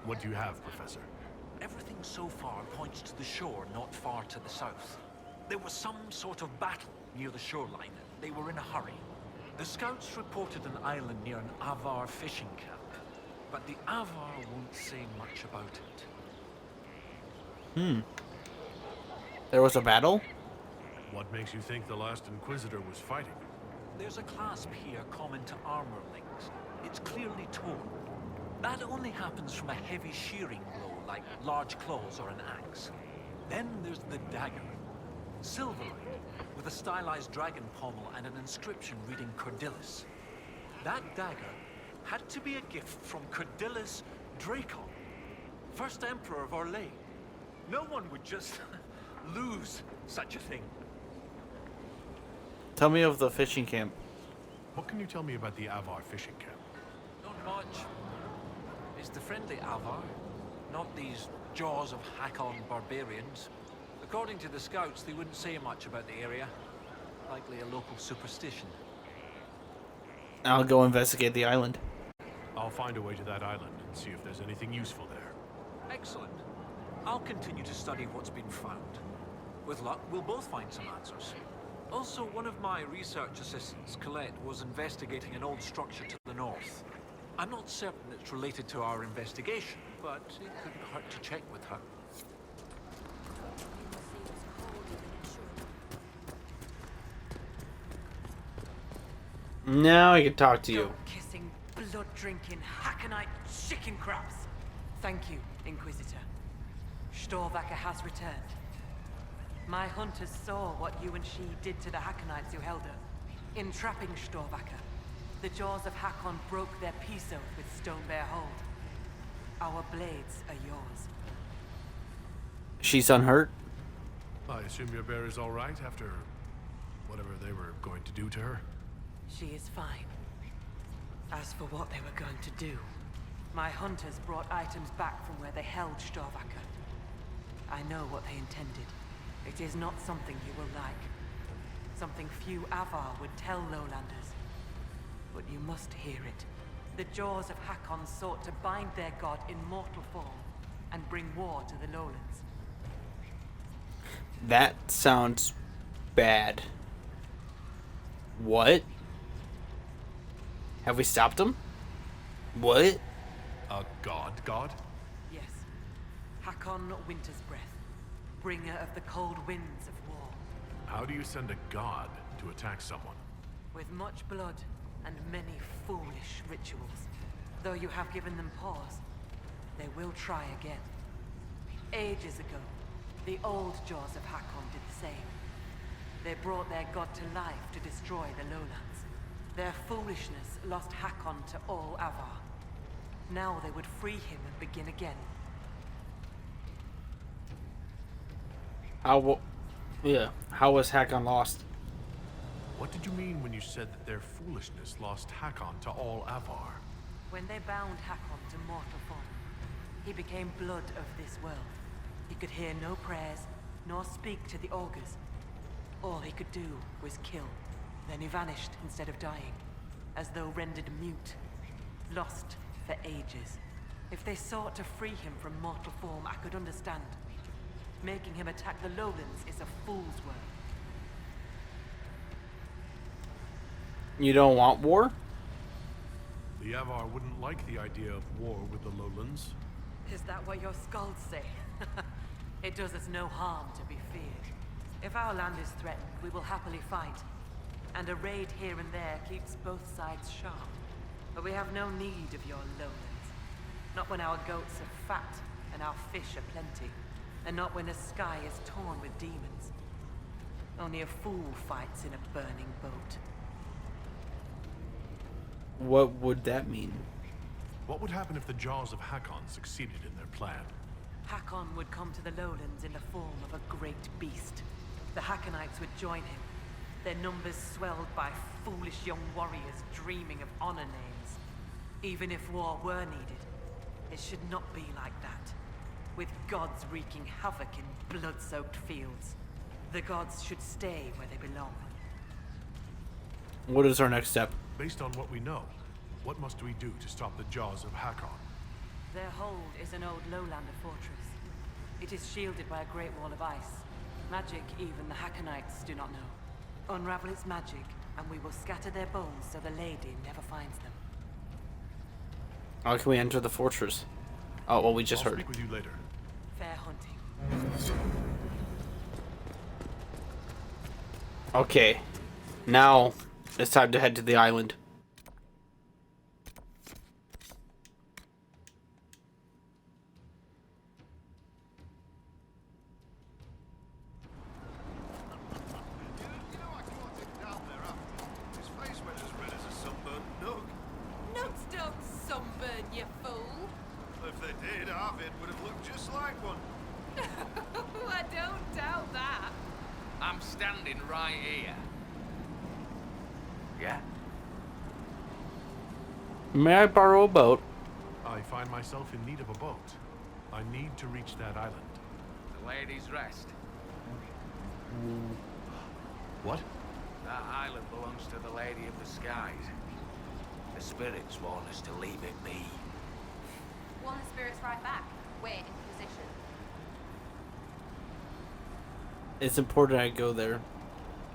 What do you have, Professor? Everything so far points to the shore not far to the south. There was some sort of battle near the shoreline. They were in a hurry. The scouts reported an island near an Avar fishing camp, but the Avvar won't say much about it. There was a battle? What makes you think the last Inquisitor was fighting? There's a clasp here common to armor links. It's clearly torn. That only happens from a heavy shearing blow, like large claws or an axe. Then there's the dagger. Silverline, with a stylized dragon pommel and an inscription reading Cordilis. That dagger had to be a gift from Cordilis Dracon, first Emperor of Orlais. No one would just lose such a thing. Tell me of the fishing camp. What can you tell me about the Avar fishing camp? Not much. It's the friendly Avvar, not these Jaws of Hakkon barbarians. According to the scouts, they wouldn't say much about the area. Likely a local superstition. I'll go investigate the island. I'll find a way to that island and see if there's anything useful there. Excellent. I'll continue to study what's been found. With luck, we'll both find some answers. Also, one of my research assistants, Colette, was investigating an old structure to the north. I'm not certain it's related to our investigation, but it couldn't hurt to check with her. Now I can talk to you. Goat-kissing, blood-drinking, Hakkonite chicken crabs. Thank you, Inquisitor. Storvacker has returned. My hunters saw what you and she did to the Hakkonites who held her. In trapping Storvacker, the Jaws of Hakkon broke their peace oath with Stonebear Hold. Our blades are yours. She's unhurt? I assume your bear is all right after whatever they were going to do to her? She is fine. As for what they were going to do, my hunters brought items back from where they held Storvacker. I know what they intended. It is not something you will like. Something few Avvar would tell Lowlanders. But you must hear it. The Jaws of Hakkon sought to bind their god in mortal form and bring war to the Lowlands. That sounds bad. What? Have we stopped them? What? A god? Yes. Hakkon Winter's Breath, bringer of the cold winds of war. How do you send a god to attack someone? With much blood and many foolish rituals. Though you have given them pause, they will try again. Ages ago, the old Jaws of Hakkon did the same. They brought their god to life to destroy the lowlands. Their foolishness lost Hakkon to all Avar. Now they would free him and begin again. How was Hakkon lost? What did you mean when you said that their foolishness lost Hakkon to all Avvar? When they bound Hakkon to mortal form, he became blood of this world. He could hear no prayers, nor speak to the augurs. All he could do was kill. Then he vanished instead of dying, as though rendered mute, lost for ages. If they sought to free him from mortal form, I could understand. Making him attack the lowlands is a fool's work. You don't want war? The Avvar wouldn't like the idea of war with the lowlands. Is that what your skulls say? It does us no harm to be feared. If our land is threatened, we will happily fight. And a raid here and there keeps both sides sharp. But we have no need of your lowlands. Not when our goats are fat and our fish are plenty. And not when the sky is torn with demons. Only a fool fights in a burning boat. What would that mean? What would happen if the Jaws of Hakkon succeeded in their plan? Hakkon would come to the lowlands in the form of a great beast. The Hakkonites would join him, their numbers swelled by foolish young warriors dreaming of honor names. Even if war were needed, it should not be like that. With gods wreaking havoc in blood-soaked fields, the gods should stay where they belong. What is our next step? Based on what we know, what must we do to stop the Jaws of Hakkon? Their hold is an old lowlander fortress. It is shielded by a great wall of ice. Magic even the Hakkonites do not know. Unravel its magic, and we will scatter their bones so the lady never finds them. How can we enter the fortress? Oh, well, we just I'll heard. speak with you later. Fair hunting. Okay. Now, it's time to head to the island. You know I caught him down there after. His face went as red as a sunburnt nug. Nuts don't sunburn, you fool. If they did, Arvid would have looked just like one. I don't doubt that. I'm standing right here. Yeah? May I borrow a boat? I find myself in need of a boat. I need to reach that island. The Lady's Rest. What? That island belongs to the Lady of the Skies. The spirits want us to leave it be. Want the spirits right back. We're Inquisition. It's important I go there.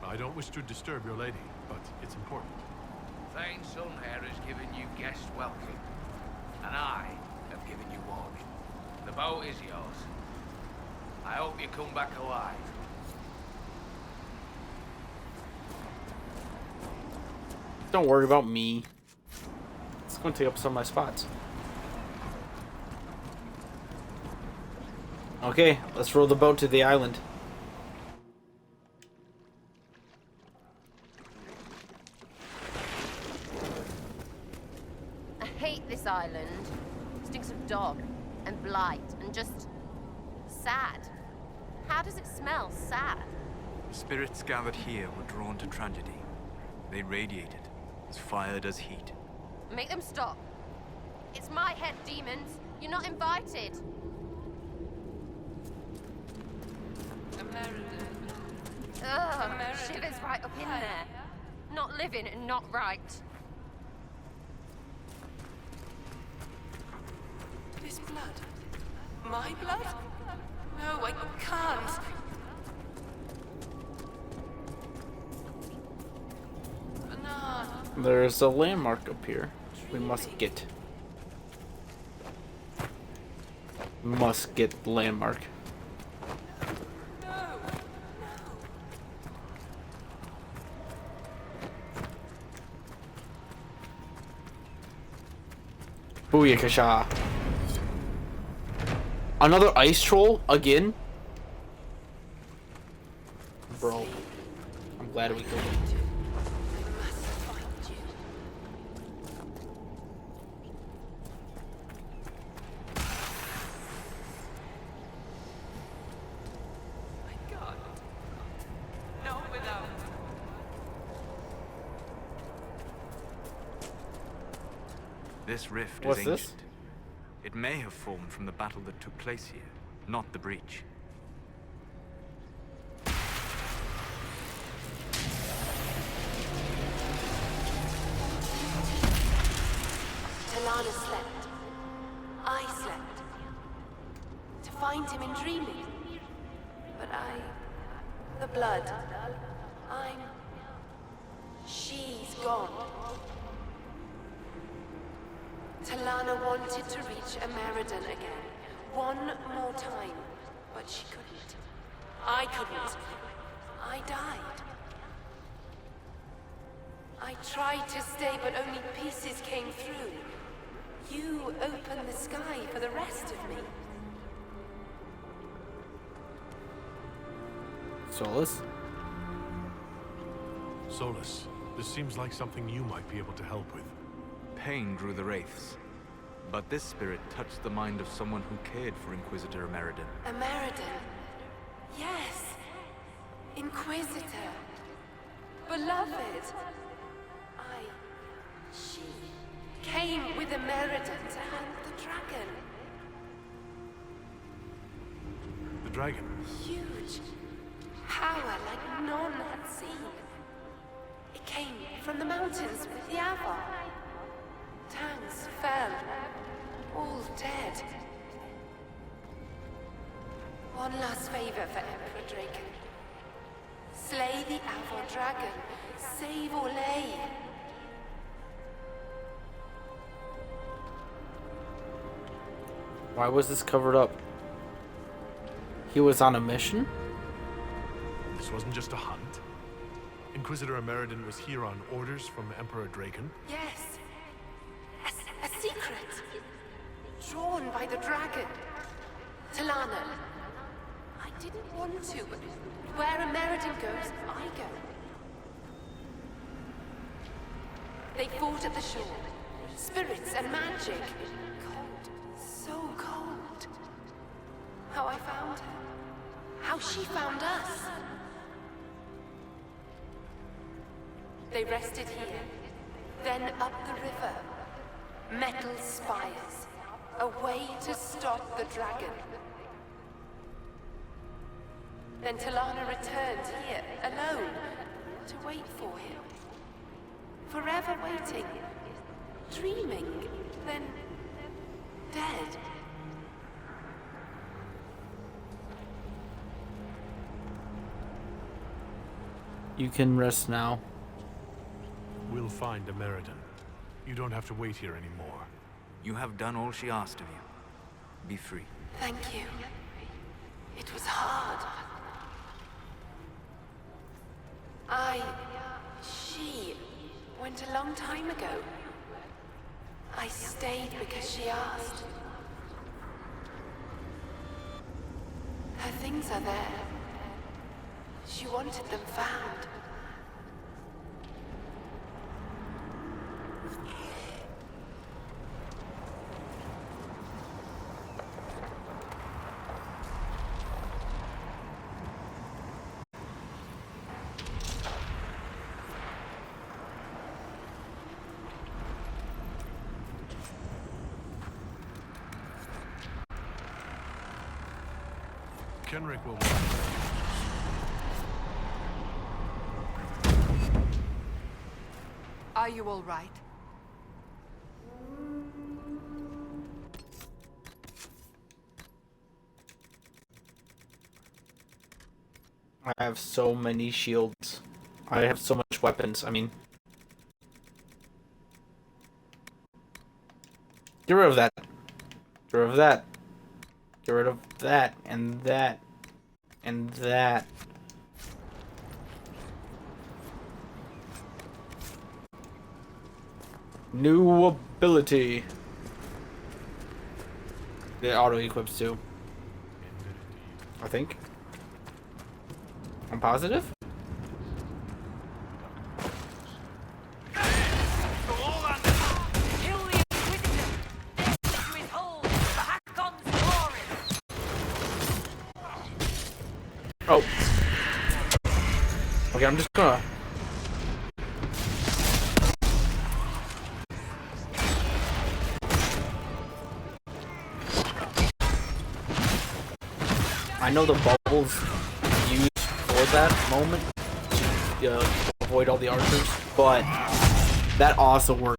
I don't wish to disturb your lady, but it's important. Thane Sunhair has given you guest welcome, and I have given you warning. The boat is yours. I hope you come back alive. Don't worry about me. It's going to take up some of my spots. Okay, let's row the boat to the island. I hate this island. Stinks of dog and blight and just sad. How does it smell sad? Spirits gathered here were drawn to tragedy. They radiated as fire does heat. Make them stop. It's my head, demons. You're not invited. Ugh, shivers right up in there. Not living and not right. This blood? My blood? No, I can't. Banana. There's a landmark up here. We must get. Must get the landmark. Booyakasha. Another ice troll again? Bro, I'm glad we killed him. This rift What's is this? ancient. It may have formed from the battle that took place here, not the breach. Talana slept. I slept. To find him in dreaming. But the blood. She's gone. Talana wanted to reach Ameridan again. One more time. But she couldn't. I couldn't. I died. I tried to stay, but only pieces came through. You opened the sky for the rest of me. Solus? Solus, this seems like something you might be able to help with. Pain drew the wraiths, but this spirit touched the mind of someone who cared for Inquisitor Ameridan. Ameridan. Yes. Inquisitor. Beloved. She came with Ameridan to hunt the dragon. The dragon? Huge. Power like none had seen. It came from the mountains with the Avar. Tanks fell. All dead. One last favor for Emperor Draken. Slay the Avar dragon. Save Orlais. Why was this covered up? He was on a mission? This wasn't just a hunt. Inquisitor Ameridan was here on orders from Emperor Draken. Yes. A secret. Drawn by the dragon. Talana. I didn't want to, but where Ameridan goes, I go. They fought at the shore. Spirits and magic. Cold. So cold. How I found her. How she found us. They rested here. Then up the river. Metal spires. A way to stop the dragon. Then Talana returned here, alone, to wait for him. Forever waiting. Dreaming. Then dead. You can rest now. We'll find Ameridan. You don't have to wait here anymore. You have done all she asked of you. Be free. Thank you. It was hard. She went a long time ago. I stayed because she asked. Her things are there. She wanted them found. Kenrick will... Are you all right? I have so many shields. I have so much weapons. I mean... Get rid of that. Get rid of that. Get rid of that, and that, and that. New ability. It auto-equips too. I think. I'm positive? Kill the Inquisitor! Take to his hold for Hakkon's glory! Oh. Okay, I'm just gonna... I know the bubbles used for that moment to avoid all the archers, but that also works.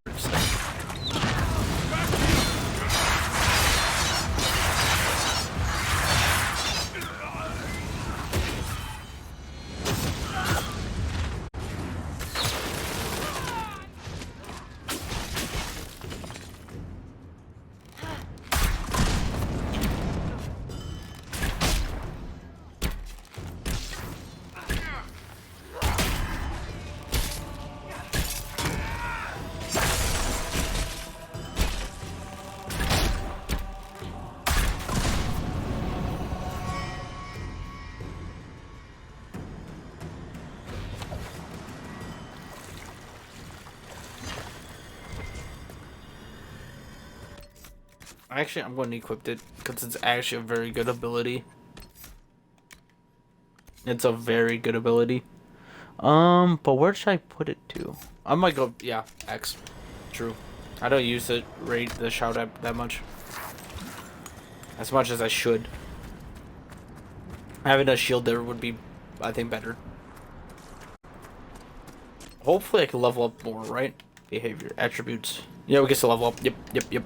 Actually, I'm going to equip it because it's actually a very good ability. It's a very good ability. But where should I put it to? I might go, yeah, X. True. I don't use the shout out that much. As much as I should. Having a shield there would be, I think, better. Hopefully I can level up more, right? Behavior, attributes. Yeah, we get to level up. Yep.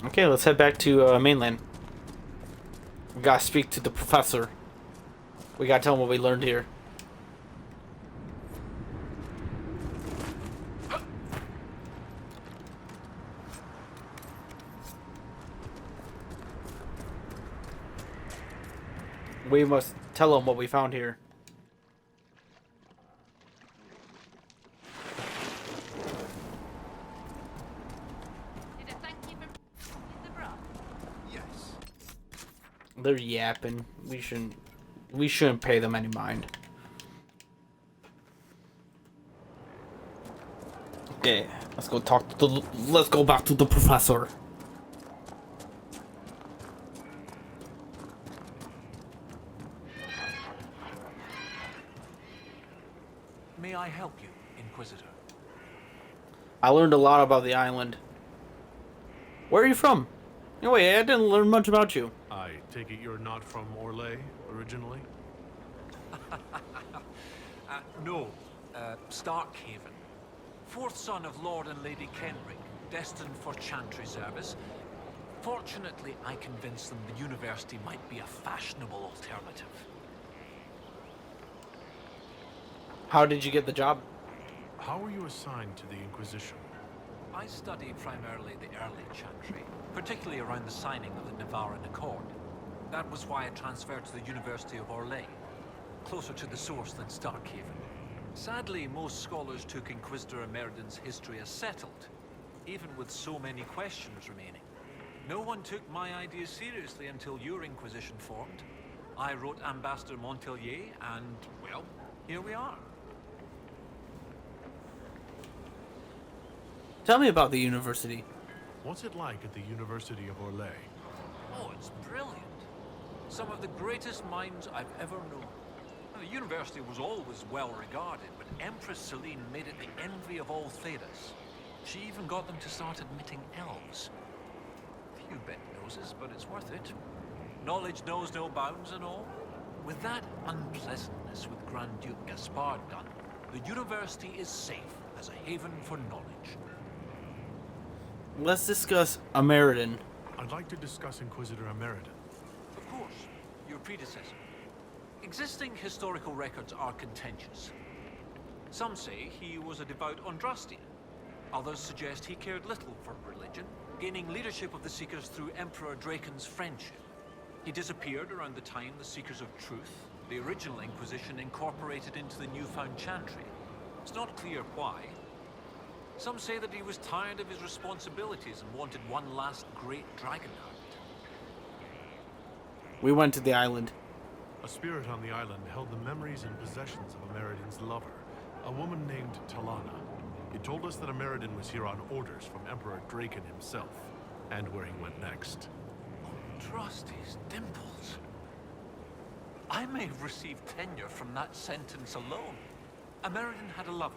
Okay, let's head back to mainland. We gotta speak to the professor. We gotta tell him what we learned here. We must tell him what we found here. Did I thank you for the bra? Yes. They're yapping. We shouldn't pay them any mind. Okay, let's go let's go back to the professor. May I help you, Inquisitor? I learned a lot about the island. Where are you from? No, wait, I didn't learn much about you. I take it you're not from Orlais originally? No, Starkhaven. Fourth son of Lord and Lady Kenrick, destined for chantry service. Fortunately, I convinced them the university might be a fashionable alternative. How did you get the job? How were you assigned to the Inquisition? I studied primarily the early chantry, particularly around the signing of the Navaran Accord. That was why I transferred to the University of Orlais, closer to the source than Starkhaven. Sadly, most scholars took Inquisitor Ameridan's history as settled, even with so many questions remaining. No one took my ideas seriously until your Inquisition formed. I wrote Ambassador Montelier, and, well, here we are. Tell me about the university. What's it like at the University of Orlais? Oh, it's brilliant. Some of the greatest minds I've ever known. Now, the university was always well regarded, but Empress Celine made it the envy of all Thedas. She even got them to start admitting elves. Few bent noses, but it's worth it. Knowledge knows no bounds and all. With that unpleasantness with Grand Duke Gaspard done, the university is safe as a haven for knowledge. Let's discuss Ameridan. I'd like to discuss Inquisitor Ameridan. Of course, your predecessor. Existing historical records are contentious. Some say he was a devout Andrastian. Others suggest he cared little for religion, gaining leadership of the Seekers through Emperor Draken's friendship. He disappeared around the time the Seekers of Truth, the original Inquisition, incorporated into the newfound chantry. It's not clear why. Some say that he was tired of his responsibilities and wanted one last great dragon hunt. We went to the island. A spirit on the island held the memories and possessions of Ameridan's lover, a woman named Talana. He told us that Ameridan was here on orders from Emperor Draken himself, and where he went next. Trust his dimples. I may have received tenure from that sentence alone. Ameridan had a lover.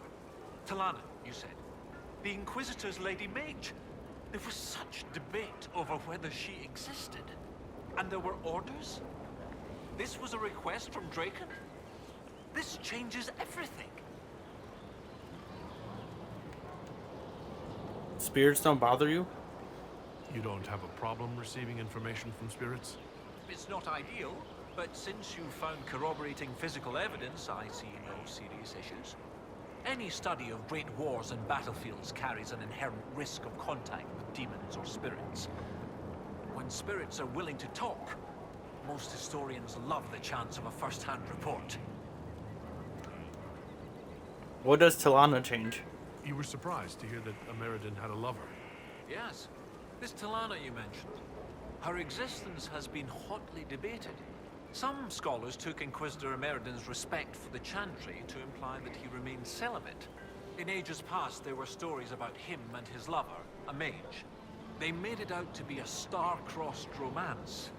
Talana, you said. The Inquisitor's Lady Mage. There was such debate over whether she existed. And there were orders? This was a request from Draken? This changes everything. Spirits don't bother you? You don't have a problem receiving information from spirits? It's not ideal, but since you found corroborating physical evidence, I see no serious issues. Any study of great wars and battlefields carries an inherent risk of contact with demons or spirits. When spirits are willing to talk, most historians love the chance of a first-hand report. What does Talana change? You were surprised to hear that Ameridan had a lover. Yes, this Talana you mentioned. Her existence has been hotly debated. Some scholars took Inquisitor Ameridan's respect for the chantry to imply that he remained celibate. In ages past, there were stories about him and his lover, a mage. They made it out to be a star-crossed romance.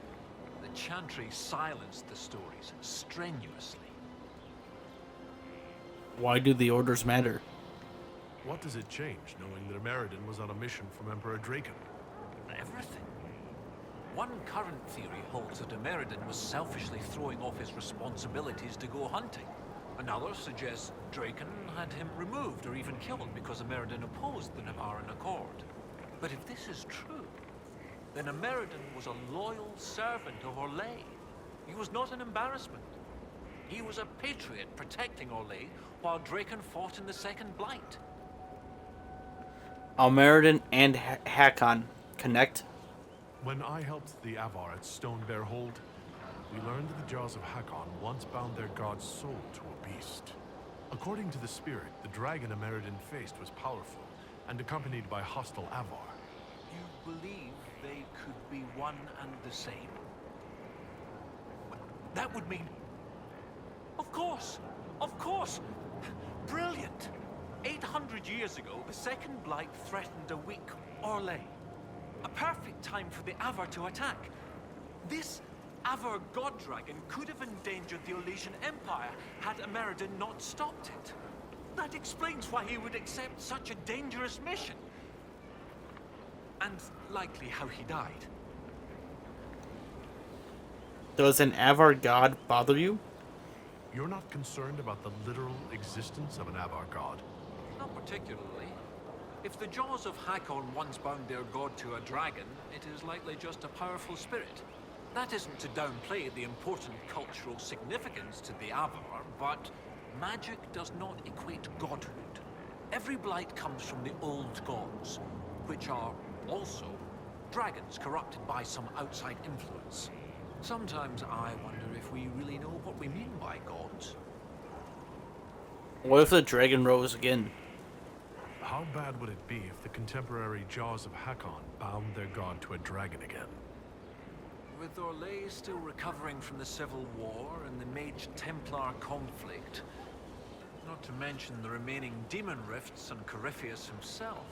The chantry silenced the stories strenuously. Why do the orders matter? What does it change, knowing that Ameridan was on a mission from Emperor Draken? Everything. One current theory holds that Ameridan was selfishly throwing off his responsibilities to go hunting. Another suggests Draken had him removed or even killed because Ameridan opposed the Navaran Accord. But if this is true, then Ameridan was a loyal servant of Orlais. He was not an embarrassment. He was a patriot protecting Orlais while Draken fought in the Second Blight. Ameridan and Hakkon connect. When I helped the Avar at Stone Bear Hold, we learned that the Jaws of Hakkon once bound their god's soul to a beast. According to the spirit, the dragon Ameridan faced was powerful and accompanied by hostile Avvar. You believe they could be one and the same? That would mean... Of course! Of course! Brilliant! 800 years ago, the Second Blight threatened a weak Orlais. A perfect time for the Avar to attack. This Avar god dragon could have endangered the Orlesian Empire had Ameridan not stopped it. That explains why he would accept such a dangerous mission. And likely how he died. Does an Avvar god bother you? You're not concerned about the literal existence of an Avar god? Not particularly. If the Jaws of Hakkon once bound their god to a dragon, it is likely just a powerful spirit. That isn't to downplay the important cultural significance to the Avvar, but magic does not equate godhood. Every blight comes from the old gods, which are also dragons corrupted by some outside influence. Sometimes I wonder if we really know what we mean by gods. What if the dragon rose again? How bad would it be if the contemporary Jaws of Hakkon bound their god to a dragon again? With Orlais still recovering from the Civil War and the Mage-Templar conflict, not to mention the remaining demon rifts and Corypheus himself,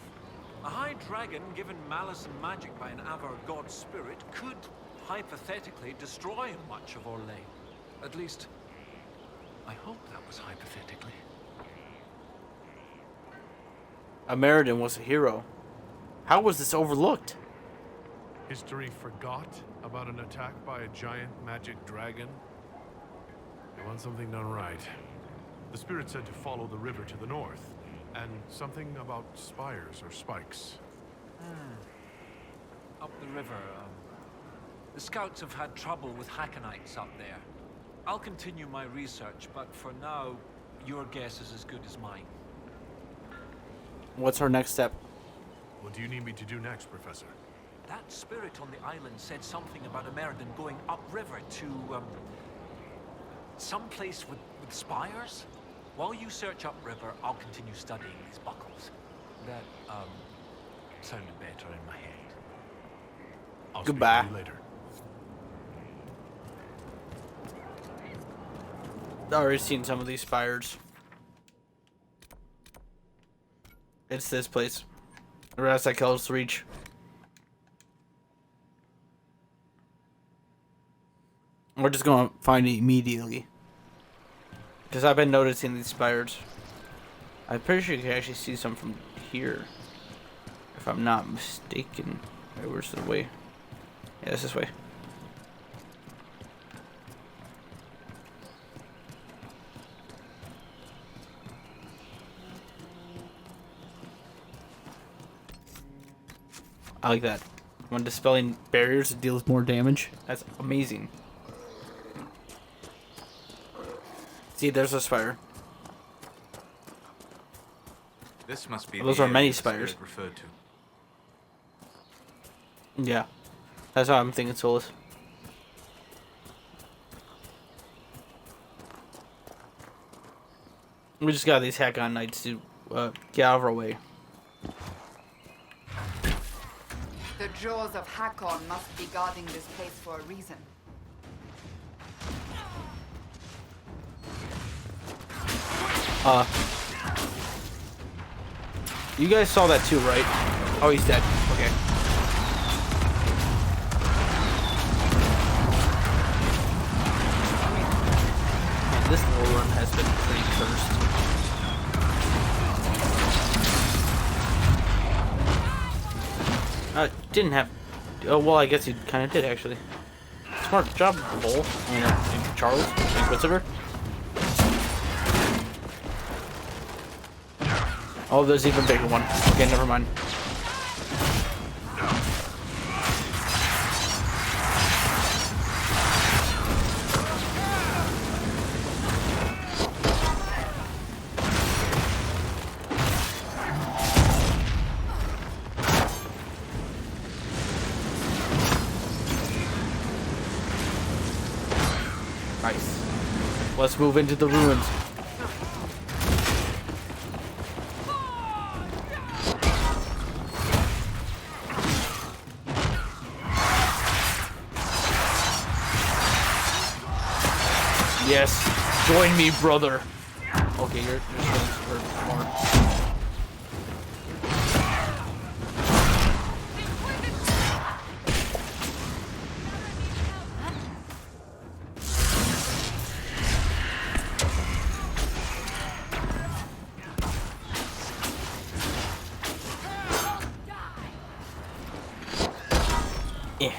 a high dragon given malice and magic by an Avar god spirit could hypothetically destroy much of Orlais. At least, I hope that was hypothetically. Ameridan was a hero. How was this overlooked? History forgot about an attack by a giant magic dragon? They want something done right. The spirit said to follow the river to the north, and something about spires or spikes. Up the river, the scouts have had trouble with Hakkonites up there. I'll continue my research, but for now, your guess is as good as mine. What's our next step? What do you need me to do next, Professor? That spirit on the island said something about Ameridan going upriver to, some place with spires? While you search upriver, I'll continue studying these buckles. That, sounded better in my head. I'll Goodbye. Speak to you later. I've already seen some of these spires. It's this place. Rasakel's Reach. We're just gonna find it immediately. Because I've been noticing these spires. I'm pretty sure you can actually see some from here. If I'm not mistaken. Wait, where's the way? Yeah, it's this way. I like that. When dispelling barriers, it deals more damage. That's amazing. See, there's a spire. This must be Those the are many area the spirit spires. referred to. Yeah. That's how I'm thinking, Solus. We just got these Hakkon Knights to get out of our way. The Jaws of Hakkon must be guarding this place for a reason. You guys saw that too, right? Oh, he's dead. Okay. Man, this little run has been pretty cursed. Didn't have... Oh, well, I guess he kind of did, actually. Smart job, Bull. I mean, Charles, Inquisitor. Oh, there's an even bigger one. Okay, never mind. Let's move into the ruins. Yes, join me, brother. Okay, you're still more. Yeah.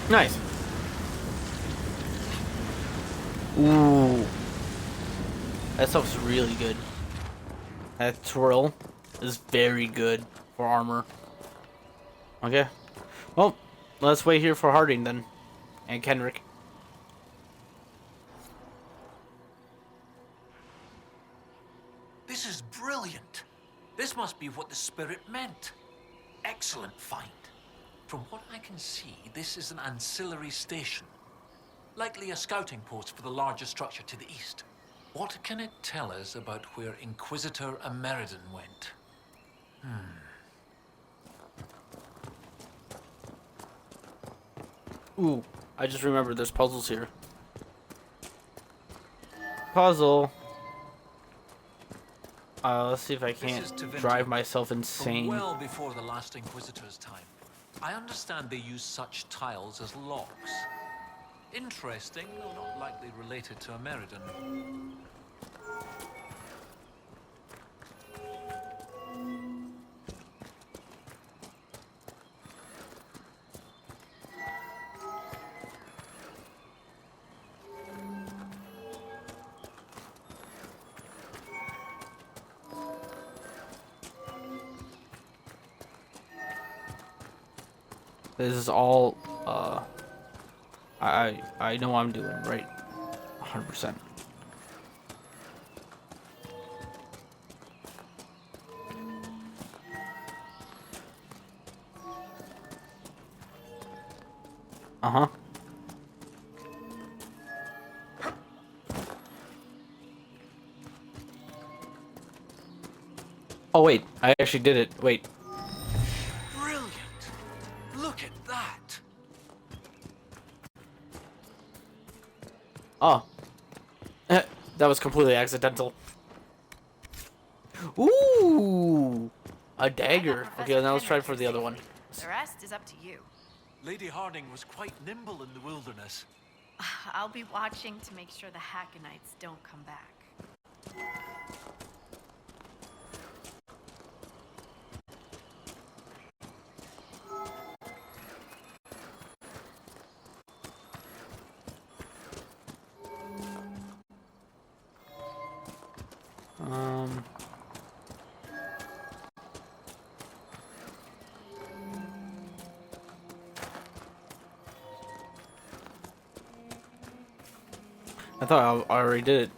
Nice. Ooh. That stuff's really good. That twirl is very good for armor. Okay. Well, let's wait here for Harding then. And Kendrick. This is brilliant. This must be what the spirit meant. Excellent find. From what I can see, this is an ancillary station. Likely a scouting post for the larger structure to the east. What can it tell us about where Inquisitor Ameridan went? Ooh, I just remembered there's puzzles here. Puzzle. Let's see if I can't drive myself insane. From well before the last Inquisitor's time. I understand they use such tiles as locks. Interesting, though not likely related to Ameridan. This is all, I know what I'm doing, right? 100%. Uh-huh. Oh, wait. I actually did it. Wait. Look at that! Oh. That was completely accidental. Ooh! A dagger. Okay, now let's try for the other one. The rest is up to you. Lady Harding was quite nimble in the wilderness. I'll be watching to make sure the Hakkonites don't come back. I thought I already did it.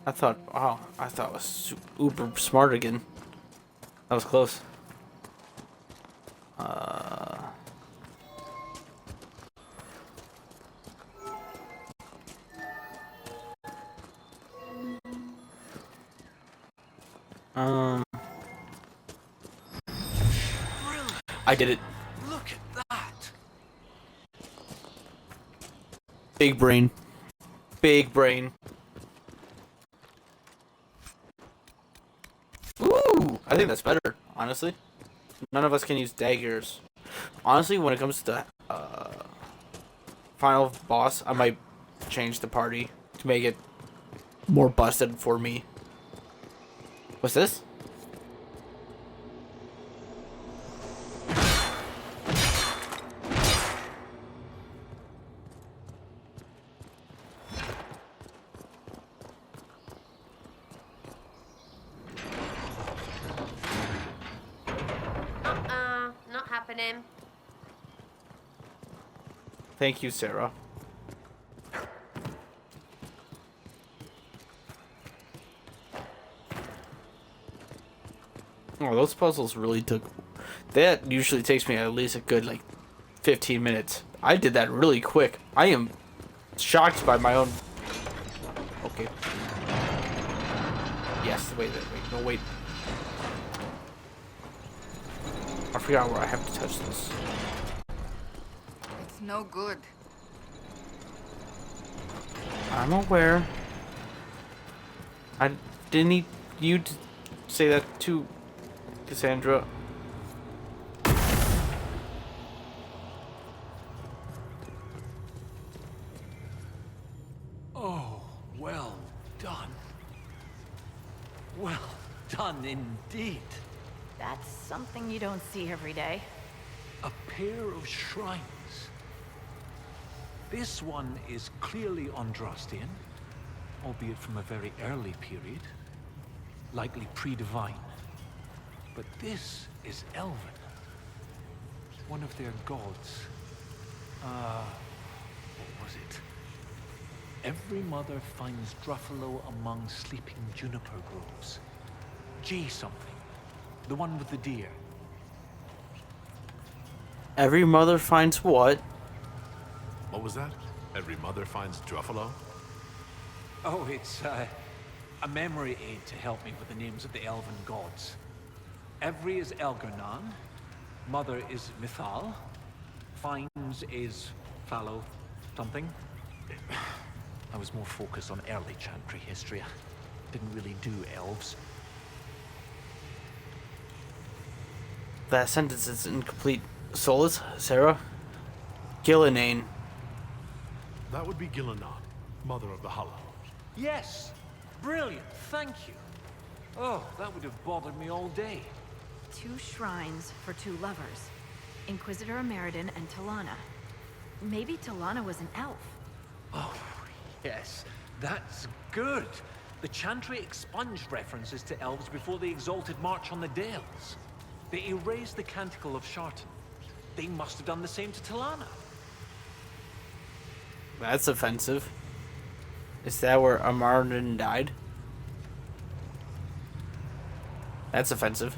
I thought it was uber smart again. That was close. I did it. Look at that! Big brain. Big brain. Ooh! I think that's better, honestly. None of us can use daggers. Honestly, when it comes to final boss, I might change the party to make it more busted for me. What's this? happening? Thank you, Sarah. Oh, those puzzles really took... That usually takes me at least a good, like, 15 minutes. I did that really quick. I am shocked by my own... Okay. Yes, wait, no, wait. I forgot where I have to touch this. It's no good. I'm aware. I didn't need you to say that too, Cassandra. Oh, well done. Well done indeed. That's something you don't see every day. A pair of shrines. This one is clearly Andrastian, albeit from a very early period, likely pre-divine. But this is Elven, one of their gods. What was it? Every mother finds Druffalo among sleeping juniper groves. G something, the one with the deer. Every mother finds what? What was that? Every mother finds Druffalo? Oh, it's a memory aid to help me with the names of the elven gods. Every is Elgernan, mother is Mithal, finds is fallow something. I was more focused on early chantry history. I didn't really do elves. That sentence is incomplete. Solus, Sarah, Gillinane. That would be Gillinan, mother of the Hollow. Yes! Brilliant, thank you. Oh, that would have bothered me all day. 2 shrines for 2 lovers. Inquisitor Ameridan and Talana. Maybe Talana was an elf. Oh, yes, that's good. The Chantry expunged references to elves before the Exalted March on the Dales. They erased the Canticle of Shartan. They must have done the same to Talana. That's offensive. Is that where Ameridan died? That's offensive.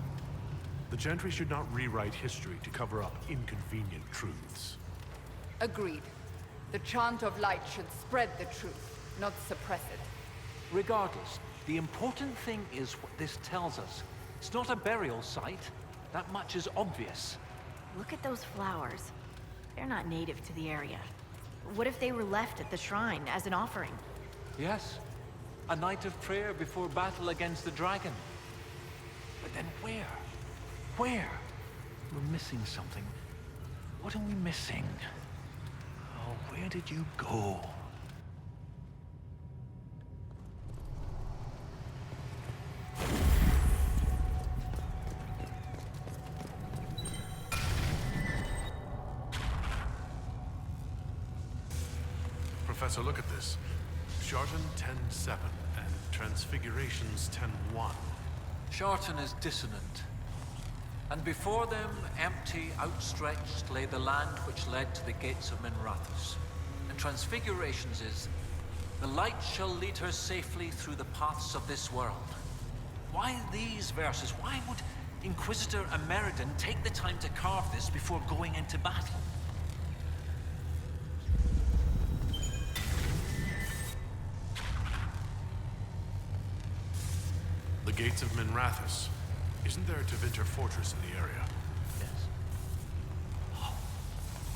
The Gentry should not rewrite history to cover up inconvenient truths. Agreed. The chant of light should spread the truth, not suppress it. Regardless, the important thing is what this tells us. It's not a burial site. That much is obvious. Look at those flowers. They're not native to the area. What if they were left at the shrine as an offering? Yes, a night of prayer before battle against the dragon. But then where? Where? We're missing something. What are we missing? Oh, where did you go? Professor, look at this. Shartan 10-7 and Transfigurations 10-1. Shartan is dissonant. And before them, empty, outstretched, lay the land which led to the gates of Minrathous. And Transfigurations is, the light shall lead her safely through the paths of this world. Why these verses? Why would Inquisitor Ameridan take the time to carve this before going into battle? The gates of Minrathous. Isn't there a Tevinter fortress in the area? Yes. Oh,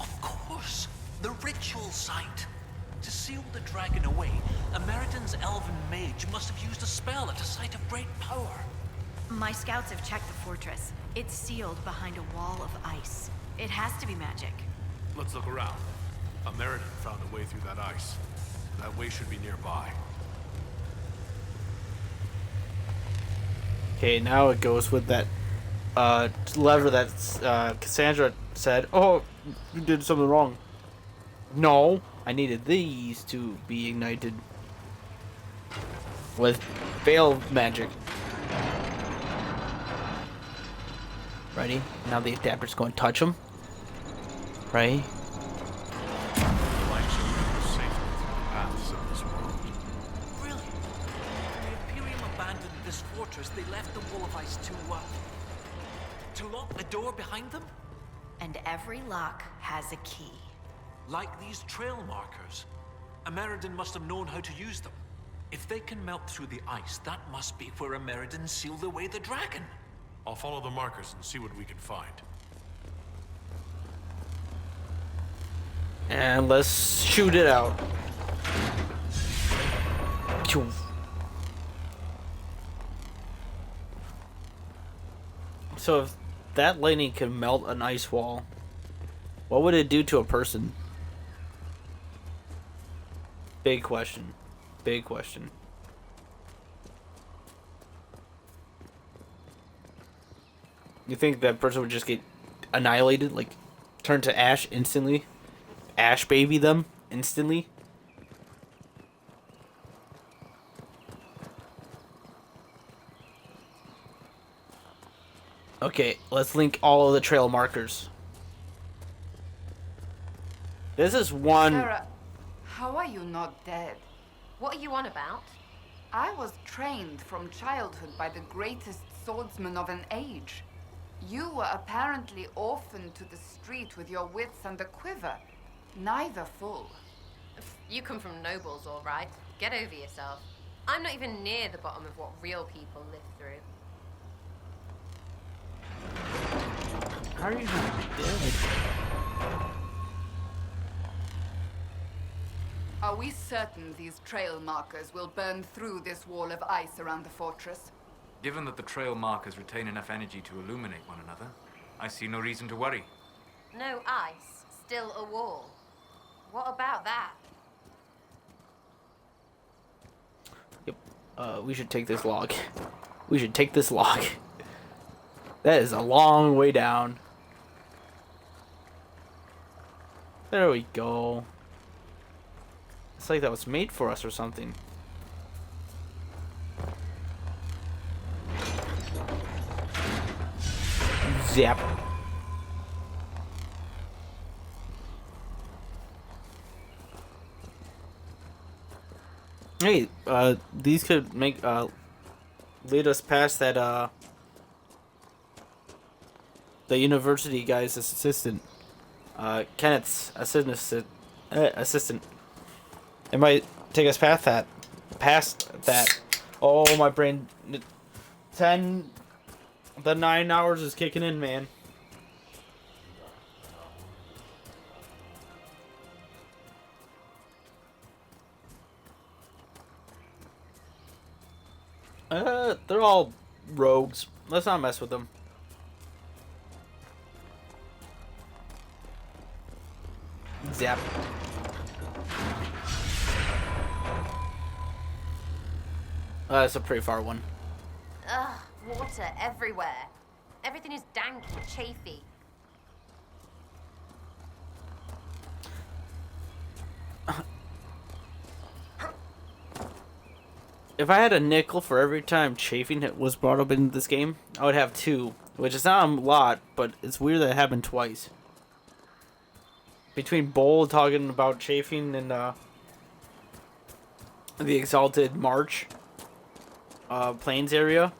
of course! The ritual site! To seal the dragon away, Ameridan's elven mage must have used a spell at a site of great power. My scouts have checked the fortress. It's sealed behind a wall of ice. It has to be magic. Let's look around. Ameridan found a way through that ice. That way should be nearby. Okay, now it goes with that lever that Cassandra said, oh, you did something wrong. No, I needed these to be ignited with veil magic. Ready? Now the adapter's going to touch them. pray. The light shall lead us safely through the paths of this world. Really? When the Imperium abandoned this fortress, they left the wall of ice to lock the door behind them? And every lock has a key. Like these trail markers. Ameridan must have known how to use them. If they can melt through the ice, that must be where Ameridan sealed away the dragon. I'll follow the markers and see what we can find. And let's shoot it out. Phew. So if that lightning can melt an ice wall, what would it do to a person? Big question. Big question. You think that person would just get annihilated? Like, turn to ash instantly? Ash baby them instantly? Okay, let's link all of the trail markers. This is one... Sarah, how are you not dead? What are you on about? I was trained from childhood by the greatest swordsman of an age. You were apparently orphaned to the street with your wits and a quiver. Neither full. You come from nobles, all right. Get over yourself. I'm not even near the bottom of what real people live through. How are you not dead? Are we certain these trail markers will burn through this wall of ice around the fortress? Given that the trail markers retain enough energy to illuminate one another, I see no reason to worry. No ice, still a wall. What about that? Yep. We should take this log. We should take this log. That is a long way down. There we go. It's like that was made for us or something. Zap. Hey, these could make, lead us past that, the university guy's assistant. Kenneth's assistant. It might take us past that. Oh, my brain. The 9 hours is kicking in, man. They're all rogues. Let's not mess with them. Zap. That's a pretty far one. Ugh, water everywhere. Everything is dank and chafy. If I had a nickel for every time chafing was brought up in this game, I would have 2. Which is not a lot, but it's weird that it happened twice. Between Bull talking about chafing and the Exalted March Plains area,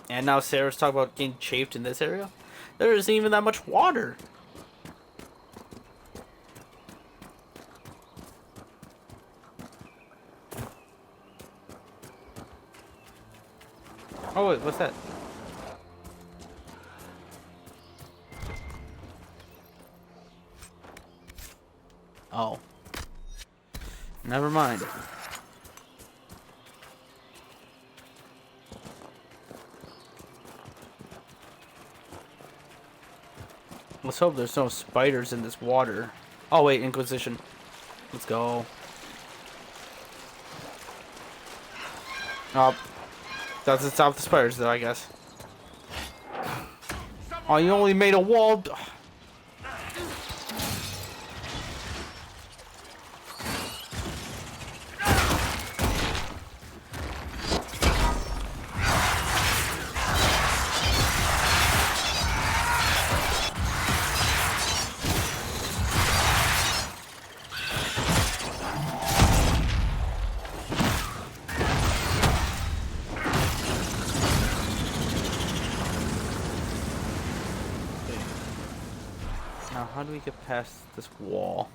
and now Sarah's talking about getting chafed in this area, there isn't even that much water. Oh wait, what's that? Oh. Never mind. Let's hope there's no spiders in this water. Oh wait, Inquisition. Let's go. Oh. Doesn't stop the spiders though, I guess. Oh, you only made a wall. how do we get past this wall?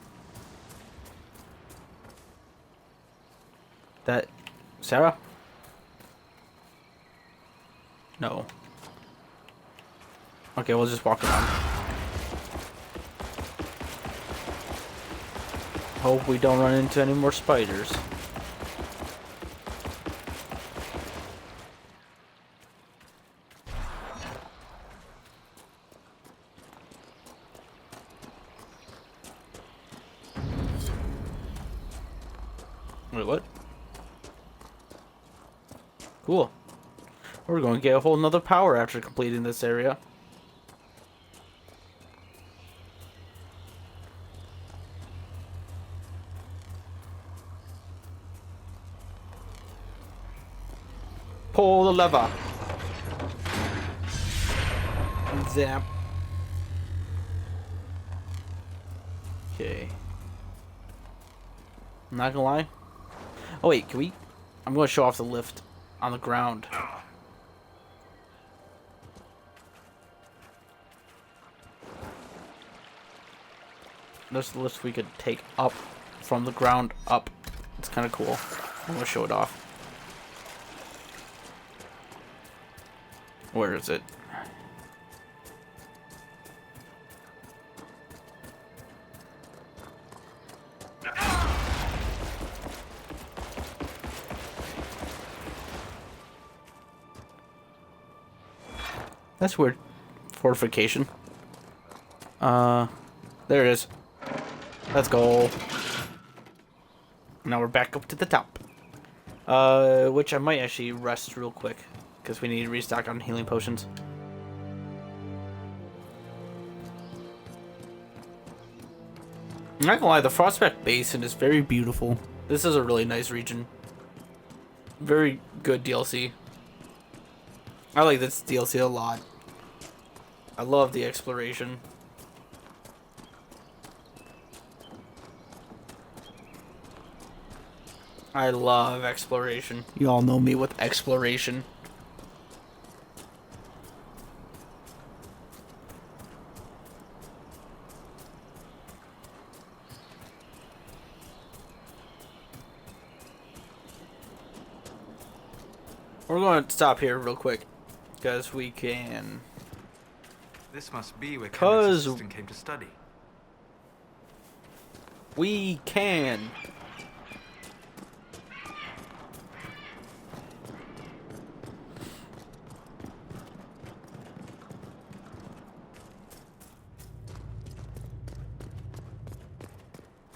That... Sarah? No. Okay, we'll just walk around. Hope we don't run into any more spiders. Wait, what? Cool. We're going to get a whole nother power after completing this area. Pull the lever. Zap. Okay. I'm not gonna lie. Oh wait, can we? I'm gonna show off the lift on the ground. There's the lift we could take up from the ground up. It's kind of cool. I'm gonna show it off. Where is it? That's weird. Fortification. There it is. Let's go. Now we're back up to the top. Which I might actually rest real quick, because we need to restock on healing potions. I'm not gonna lie, the Frostback Basin is very beautiful. This is a really nice region. Very good DLC. I like this DLC a lot. I love the exploration. I love exploration. You all know me with exploration. We're going to stop here real quick, because we can. This must be where Kendrick's assistant came to study. We can.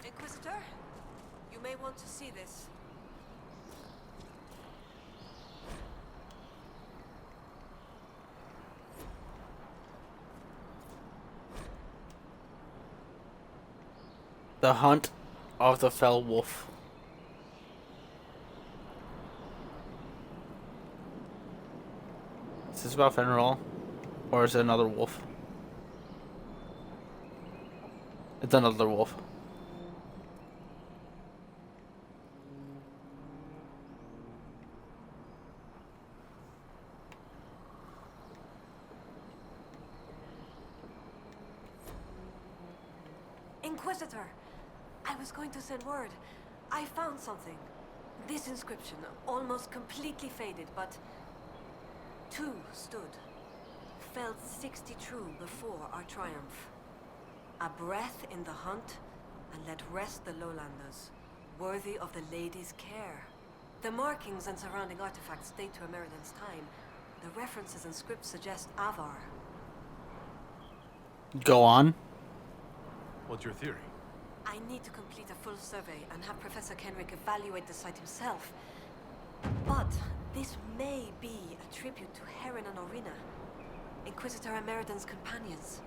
Inquisitor, you may want to see this. The Hunt of the Fell Wolf. Is this about Fenrir? Or is it another wolf? It's another wolf. Inquisitor! I was going to send word. I found something. This inscription, almost completely faded, but two stood. Felled 60 true before our triumph. A breath in the hunt, and let rest the lowlanders, worthy of the lady's care. The markings and surrounding artifacts date to Ameridan's time. The references and scripts suggest Avar. Go on. What's your theory? I need to complete a full survey and have Professor Kenrick evaluate the site himself. But this may be a tribute to Heron and Orina, Inquisitor Ameridan's companions.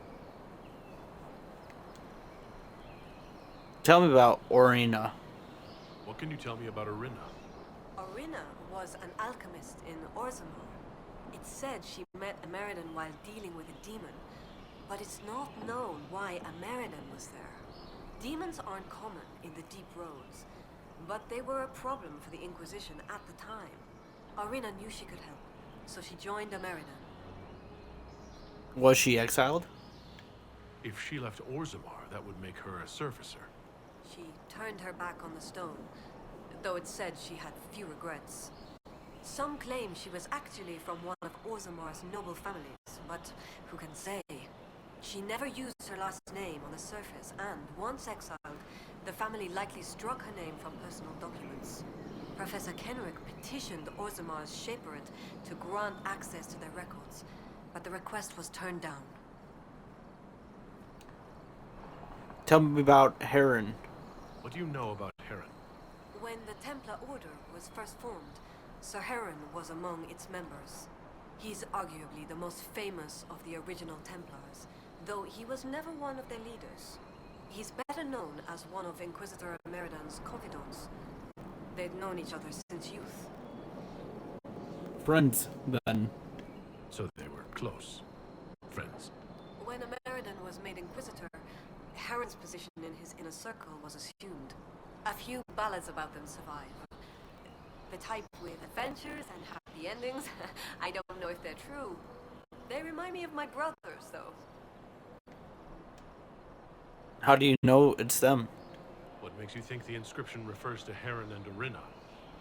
Tell me about Orina. What can you tell me about Orina? Orina was an alchemist in Orzammar. It's said she met Ameridan while dealing with a demon, but it's not known why Ameridan was there. Demons aren't common in the deep roads, but they were a problem for the Inquisition at the time. Orina knew she could help, so she joined Ameridan. Was she exiled? If she left Orzammar, that would make her a surfacer. She turned her back on the stone, though it said she had few regrets. Some claim she was actually from one of Orzammar's noble families, but who can say? She never used her last name on the surface, and once exiled, the family likely struck her name from personal documents. Professor Kenrick petitioned Orzammar's Shaperit to grant access to their records, but the request was turned down. Tell me about Heron. What do you know about Heron? When the Templar Order was first formed, Sir Heron was among its members. He's arguably the most famous of the original Templars, though he was never one of their leaders. He's better known as one of Inquisitor Ameridan's confidants. They'd known each other since youth. Friends, then. So they were close. Friends. When Ameridan was made Inquisitor, Heron's position in his inner circle was assumed. A few ballads about them survive. The type with adventures and happy endings. I don't know if they're true. They remind me of my brothers, though. How do you know it's them? What makes you think the inscription refers to Heron and Arina?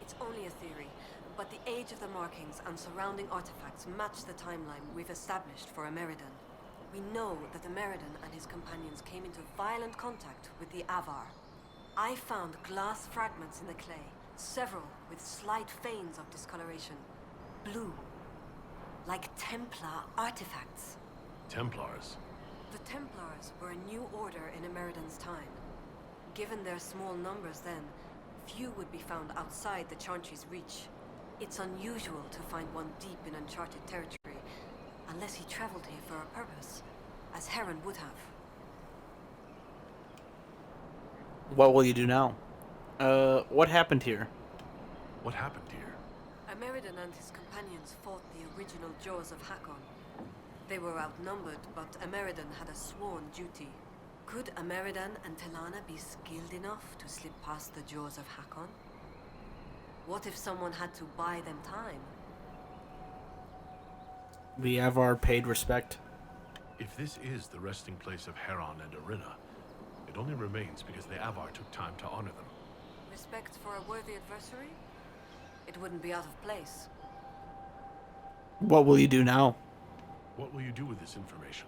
It's only a theory, but the age of the markings and surrounding artifacts match the timeline we've established for Ameridan. We know that Ameridan and his companions came into violent contact with the Avar. I found glass fragments in the clay, several with slight veins of discoloration. Blue. Like Templar artifacts. Templars? The Templars were a new order in Ameridan's time. Given their small numbers then, few would be found outside the Chantry's reach. It's unusual to find one deep in uncharted territory, unless he traveled here for a purpose, as Heron would have. What will you do now? What happened here? What happened here? Ameridan and his companions fought the original Jaws of Hakkon. They were outnumbered, but Ameridan had a sworn duty. Could Ameridan and Talana be skilled enough to slip past the Jaws of Hakkon? What if someone had to buy them time? The Avvar paid respect. If this is the resting place of Heron and Arina, it only remains because the Avvar took time to honor them. Respect for a worthy adversary? It wouldn't be out of place. What will you do now? What will you do with this information?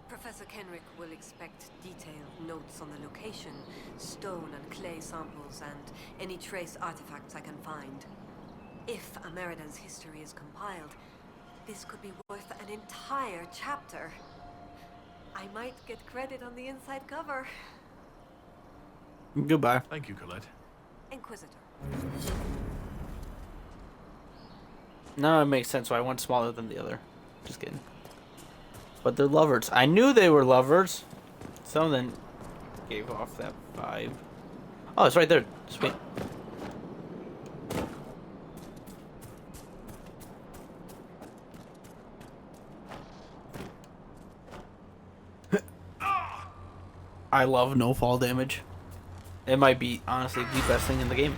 Professor Kenrick will expect detailed notes on the location, stone and clay samples, and any trace artifacts I can find. If Ameridan's history is compiled, this could be worth an entire chapter. I might get credit on the inside cover. Goodbye. Thank you, Colette. Inquisitor. No, it makes sense why one's smaller than the other. Just kidding. But they're lovers. I knew they were lovers. Some of them gave off that vibe. Oh, it's right there. Sweet. I love no fall damage. It might be, honestly, the best thing in the game.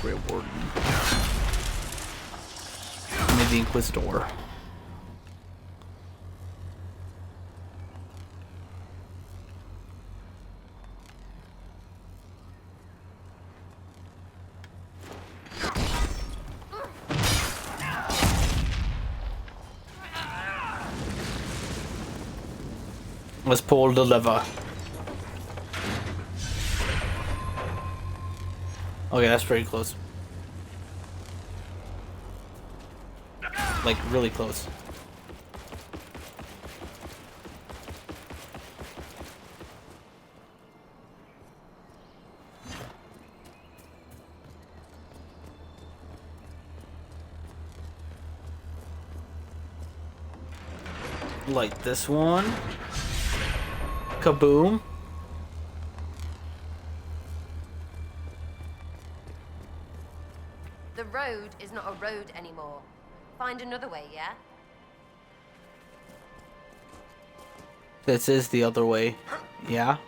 Grey Warden. Maybe the Inquisitor. Let's pull the lever. Okay, that's pretty close. Like, really close. Like this one. Kaboom. The road is not a road anymore. Find another way, yeah? This is the other way. Yeah.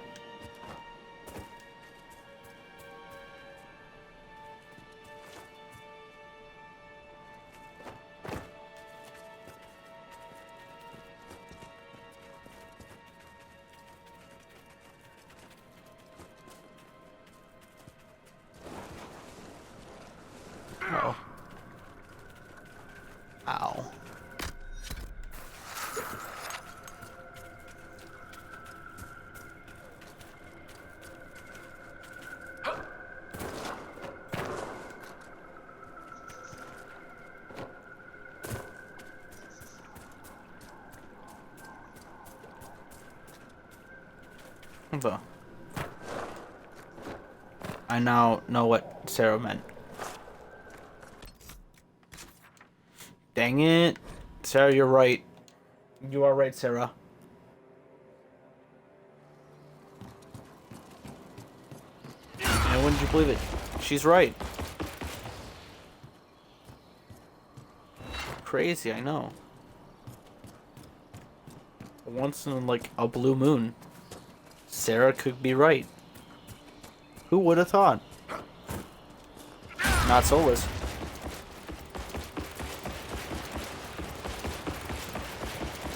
Ow. I now know what Sarah meant. Dang it. Sarah, you're right. You are right, Sarah. And wouldn't you believe it? She's right. Crazy, I know. Once in like a blue moon, Sarah could be right. Who would have thought? Not Solus.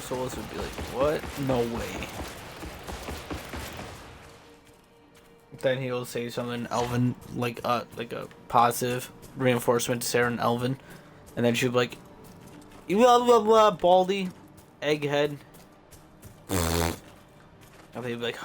Solus would be like, what? No way. Then he'll say something Elvin, like a positive reinforcement to Sarah and Elvin. And then she'll be like, blah blah blah, baldy, egghead. And they'd be like,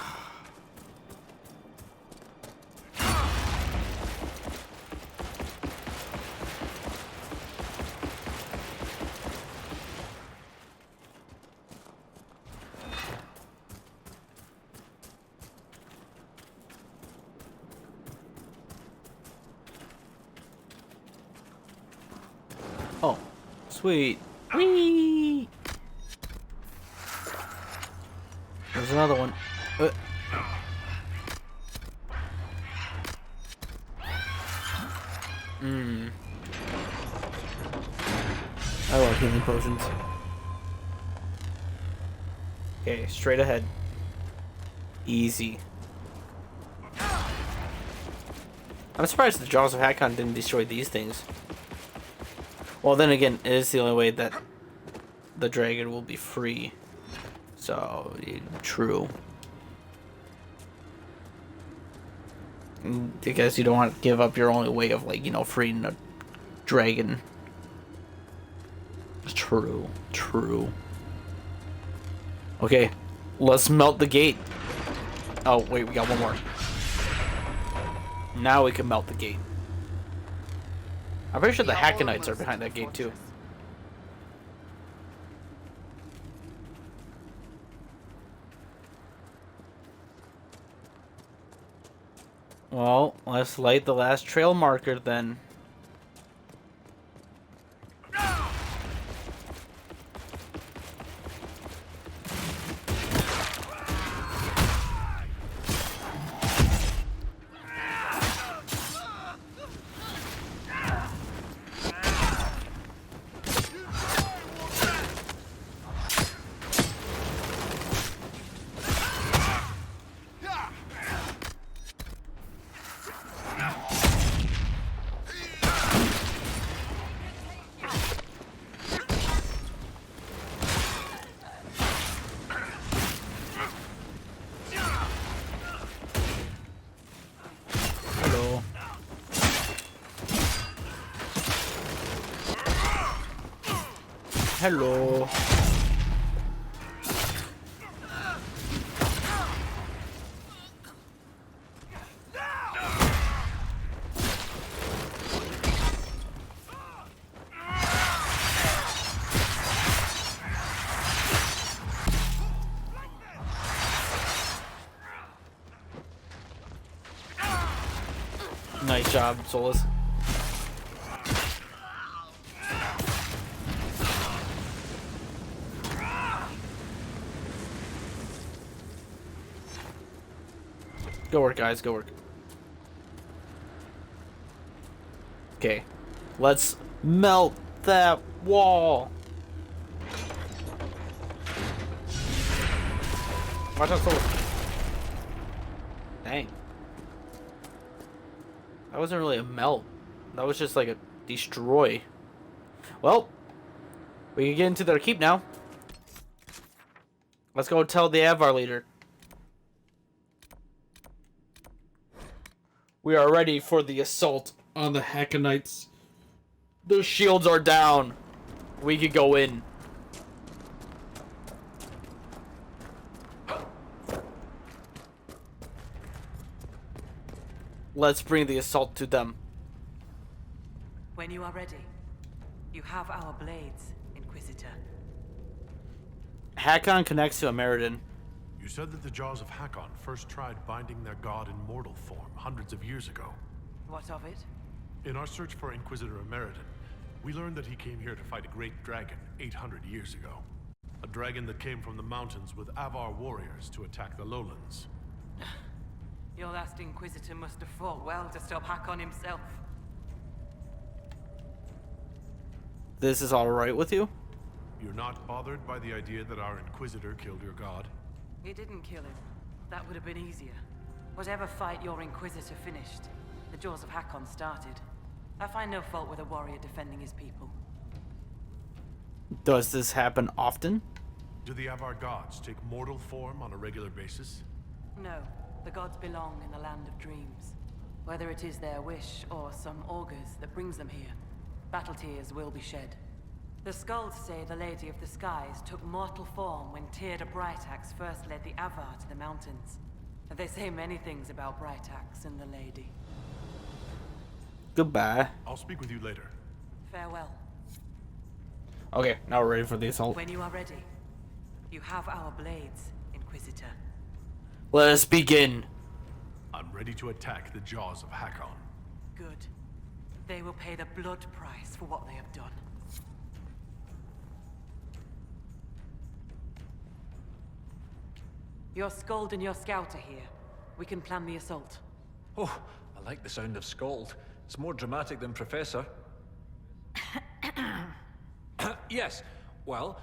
oh, sweet. Whee! There's another one. I love healing potions. Okay, straight ahead. Easy. I'm surprised the Jaws of Hakkon didn't destroy these things. Well, then again, it is the only way that the dragon will be free. So, true. I guess you don't want to give up your only way of, like, you know, freeing a dragon. True. True. Okay, let's melt the gate. Oh, wait, we got one more. Now we can melt the gate. I'm pretty sure the Hakkonites are behind that gate, too. Well, let's light the last trail marker then. Hello. Nice job, Solus. Go work, guys. Go work. Okay. Let's melt that wall. Watch out, Solus. Dang. That wasn't really a melt. That was just like a destroy. Well, we can get into their keep now. Let's go tell the Avvar leader. We are ready for the assault on the Hakkonites. Their shields are down. We could go in. Let's bring the assault to them. When you are ready, you have our blades, Inquisitor. Hakkon connects to Ameridan. You said that the Jaws of Hakkon first tried binding their god in mortal form hundreds of years ago. What of it? In our search for Inquisitor Ameridan, we learned that he came here to fight a great dragon 800 years ago. A dragon that came from the mountains with Avvar warriors to attack the lowlands. Your last Inquisitor must have fought well to stop Hakkon himself. This is alright with you? You're not bothered by the idea that our Inquisitor killed your god? He didn't kill him. That would have been easier. Whatever fight your Inquisitor finished, the Jaws of Hakkon started. I find no fault with a warrior defending his people. Does this happen often? Do the Avvar gods take mortal form on a regular basis? No, the gods belong in the land of dreams. Whether it is their wish or some augurs that brings them here, battle tears will be shed. The skulls say the Lady of the Skies took mortal form when Tyrd of Brightaxe first led the Avvar to the mountains. They say many things about Brightaxe and the Lady. Goodbye. I'll speak with you later. Farewell. Okay, now we're ready for the assault. When you are ready, you have our blades, Inquisitor. Let us begin. I'm ready to attack the Jaws of Hakkon. Good. They will pay the blood price for what they have done. Your Skald and your Scout are here. We can plan the assault. Oh, I like the sound of Scald. It's more dramatic than Professor. Yes, well,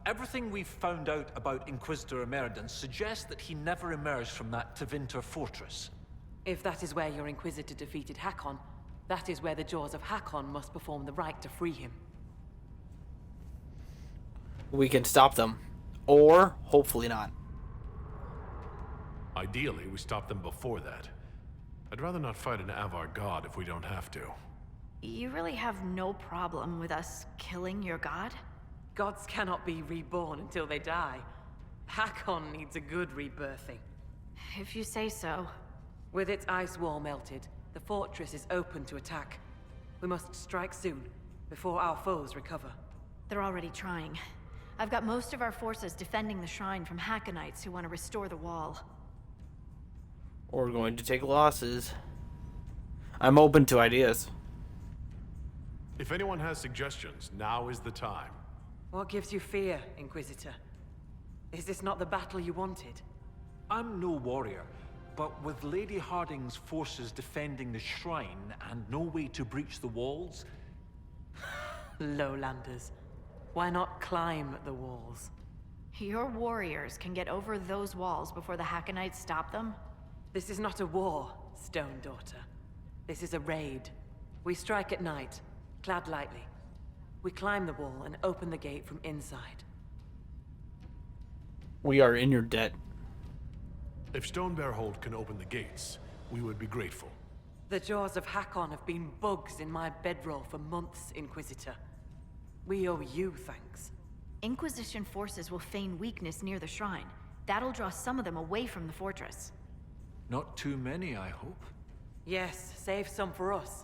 everything we've found out about Inquisitor Ameridan suggests that he never emerged from that Tevinter fortress. If that is where your Inquisitor defeated Hakkon, that is where the Jaws of Hakkon must perform the rite to free him. We can stop them. Or, hopefully not. Ideally, we stop them before that. I'd rather not fight an Avvar god if we don't have to. You really have no problem with us killing your god? Gods cannot be reborn until they die. Hakkon needs a good rebirthing. If you say so. With its ice wall melted, the fortress is open to attack. We must strike soon, before our foes recover. They're already trying. I've got most of our forces defending the shrine from Hakkonites who want to restore the wall. We're going to take losses. I'm open to ideas. If anyone has suggestions, now is the time. What gives you fear, Inquisitor? Is this not the battle you wanted? I'm no warrior, but with Lady Harding's forces defending the shrine and no way to breach the walls... Lowlanders. Why not climb the walls? Your warriors can get over those walls before the Hakkonites stop them? This is not a war, Stone Daughter. This is a raid. We strike at night, clad lightly. We climb the wall and open the gate from inside. We are in your debt. If Stonebearhold can open the gates, we would be grateful. The Jaws of Hakkon have been bugs in my bedroll for months, Inquisitor. We owe you thanks. Inquisition forces will feign weakness near the shrine. That'll draw some of them away from the fortress. Not too many, I hope. Yes, save some for us.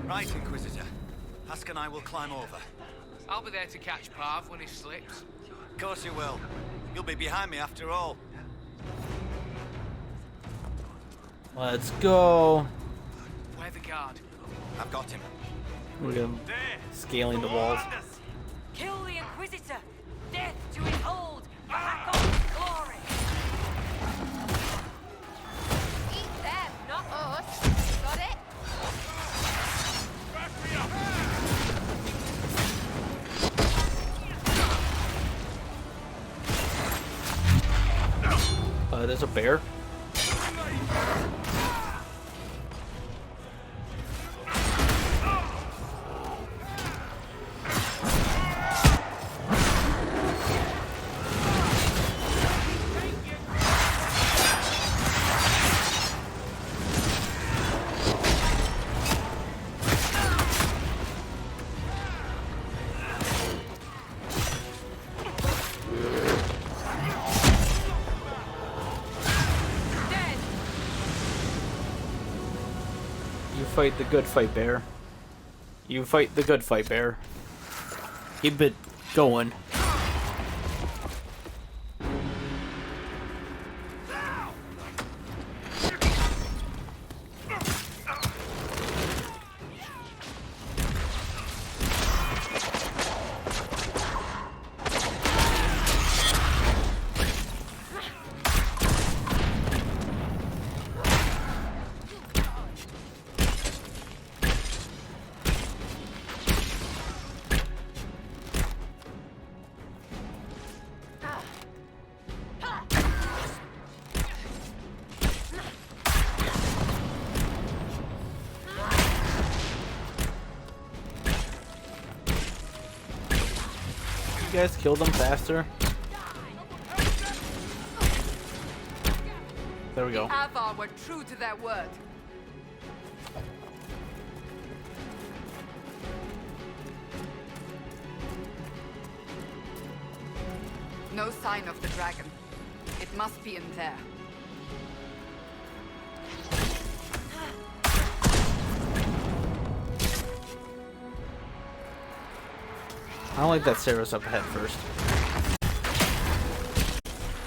Right, Inquisitor. Husk and I will climb over. I'll be there to catch Parv when he slips. Of course you will. You'll be behind me after all. Let's go. Play the guard. I've got him. We're gonna scaling the walls. Kill the Inquisitor! Death to his hold! Hakkon's glory! Eat them, not us. Got it? There's a bear. fight the good fight, bear. You fight the good fight, bear. Keep it going. You guys kill them faster? There we go. Avar were true to their word. No sign of the dragon. It must be in there. I don't like that Sarah's up ahead first.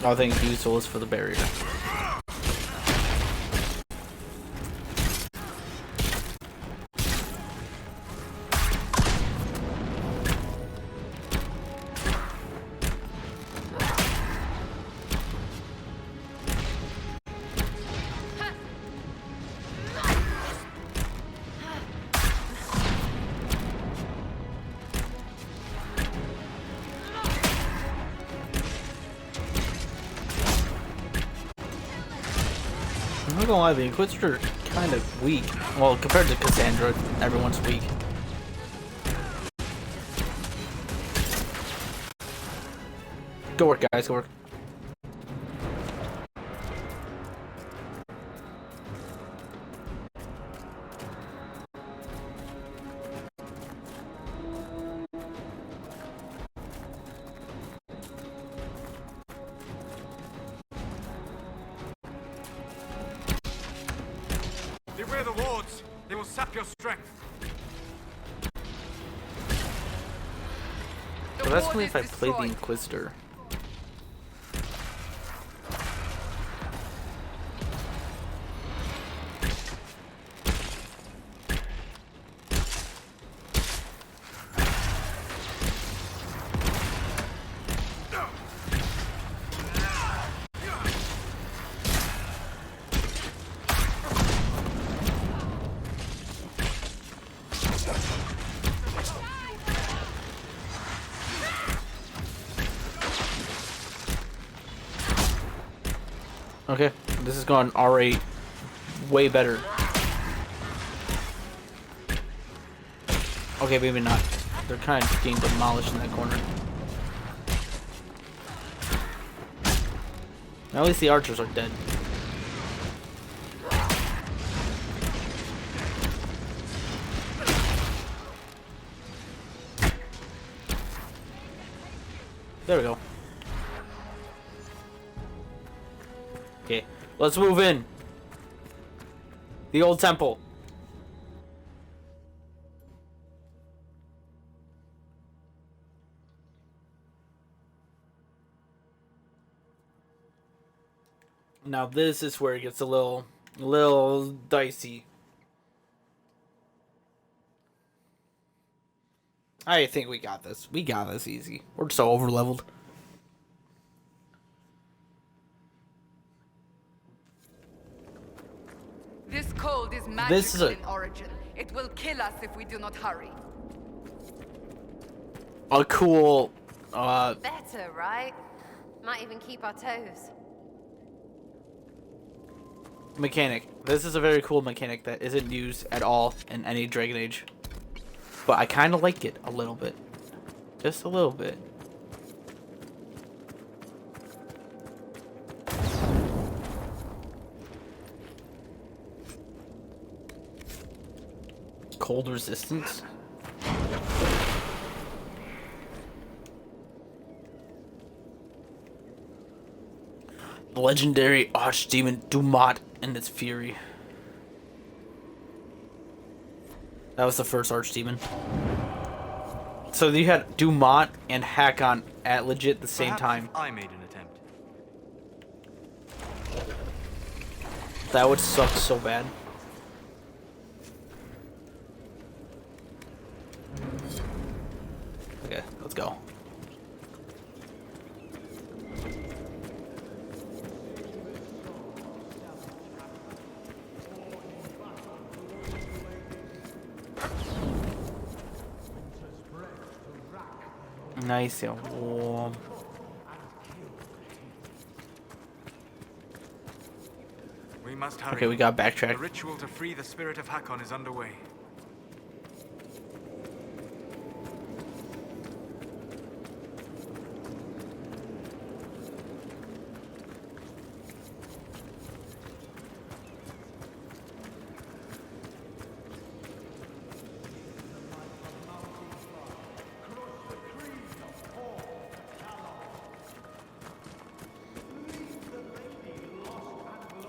I think useful is for the barrier. I'm not gonna lie, the Inquisitor is kind of weak. Well, compared to Cassandra, everyone's weak. Go work, guys, go work. Beware the wards. They will sap your strength. But that's only if I play the Inquisitor. Okay, this is going already way better. Okay, maybe not. They're kind of getting demolished in that corner. At least the archers are dead. There we go. Okay, let's move in. The old temple. Now this is where it gets a little dicey. I think we got this. We got this easy. We're so over leveled. This cold is magical in origin. It will kill us if we do not hurry. A cool, Better, right? Might even keep our toes. mechanic. This is a very cool mechanic that isn't used at all in any Dragon Age. But I kind of like it a little bit. Just a little bit. Cold resistance. The legendary archdemon Dumat and its fury. That was the first archdemon. So you had Dumont and Hakkon at legit the same Perhaps time. if I made an attempt. That would suck so bad. Okay, let's go. Nice and warm. We must hurry. Okay, we got The backtrack. ritual to free the spirit of Hakkon is underway.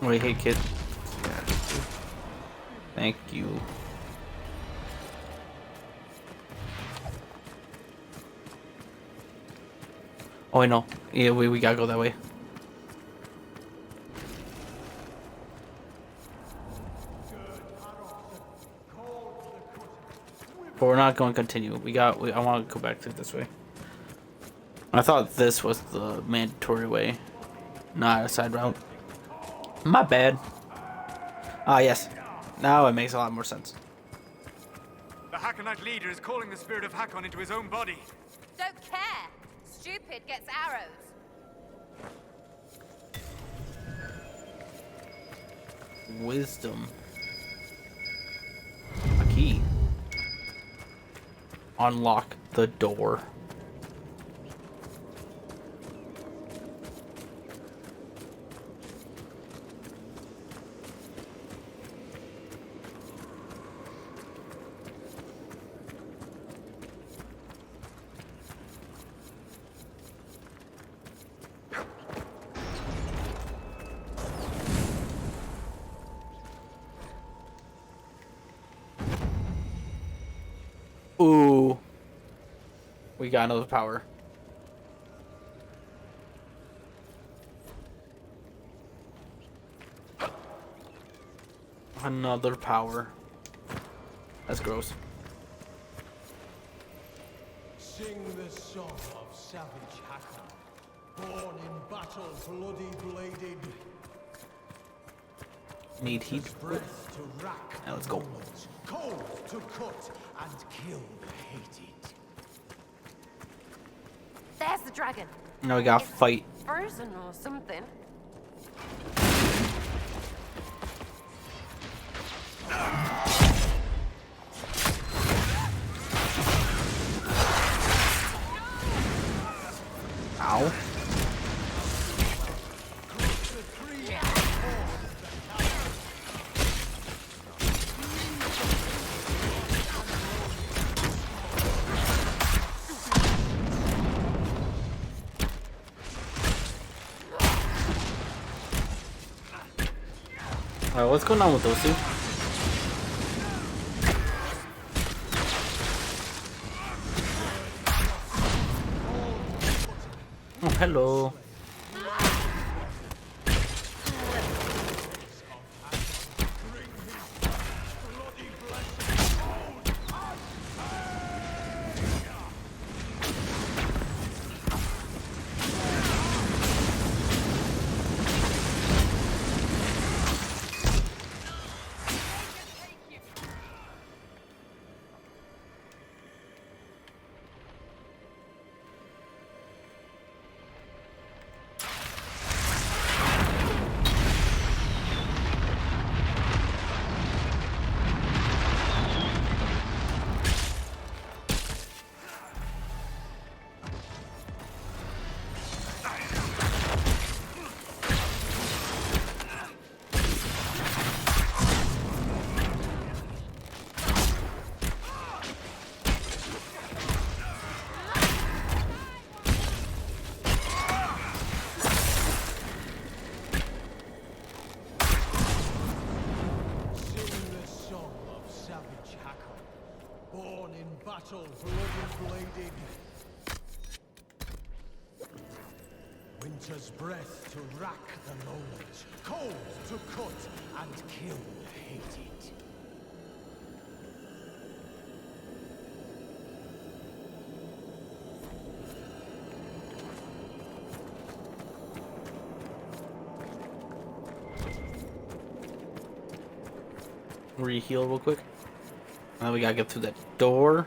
Wait, hey kid. Thank you. Oh, I know. Yeah, we gotta go that way. But we're not going to continue. I want to go back to this way. I thought this was the mandatory way, not a side route. My bad. Ah, yes. Now it makes a lot more sense. The Hakkonite leader is calling the spirit of Hakkon into his own body. Don't care. Stupid gets arrows. Wisdom. A key. Unlock the door. Ooh. We got another power. Another power. That's gross. Sing the song of savage Hakkon, born in battle, bloody bladed. Need heat. Breath to rack. Now let's go. Moments, cold to cut and kill the hated. There's the dragon. Now we gotta fight. Frozen or something. Ow. Alright, what's going on with those two? Oh, hello. battle bloody-bladed. Winter's breath to rack the lowlands, cold to cut and kill the hated. Re-heal real quick. Now we gotta get through that door.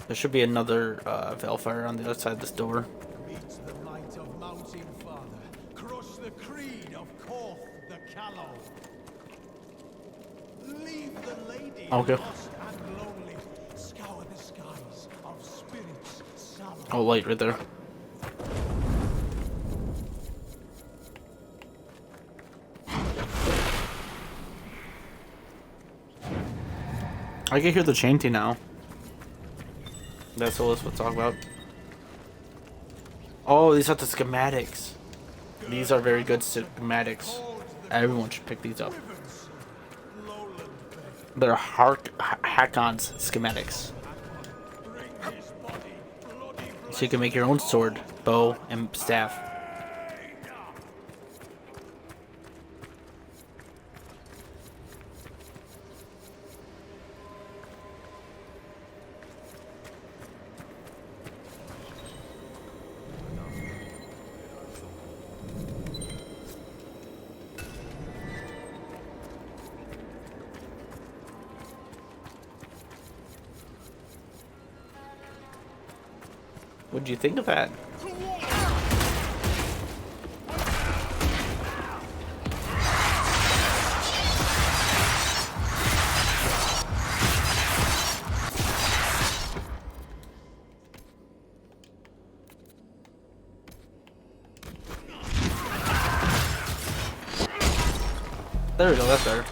There should be another Valfire on the other side of this door. Meet the might of Mountain Father. Crush the creed of Korth the Callow. Leave the lady Okay. lost and lonely. Scour the skies of spirits sallow. Oh, light right there. I can hear the chanting now. That's all this we'll talk about. Oh, these are the schematics. These are very good schematics. Everyone should pick these up. They're Hakkon's schematics. So you can make your own sword, bow, and staff. What'd you think of that? There we go, that's better.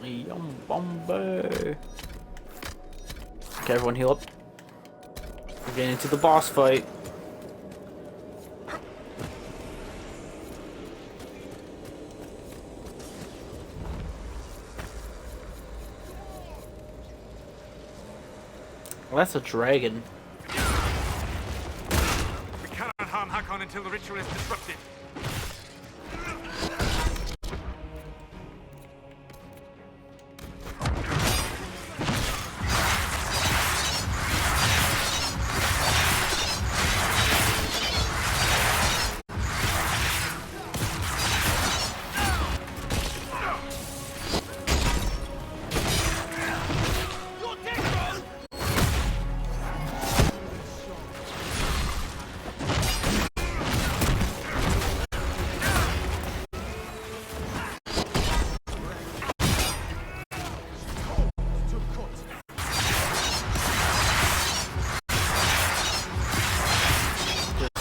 Yum bomber. Okay, everyone heal up. We're getting into the boss fight. Well, that's a dragon. We cannot harm Hakkon until the ritual is disrupted.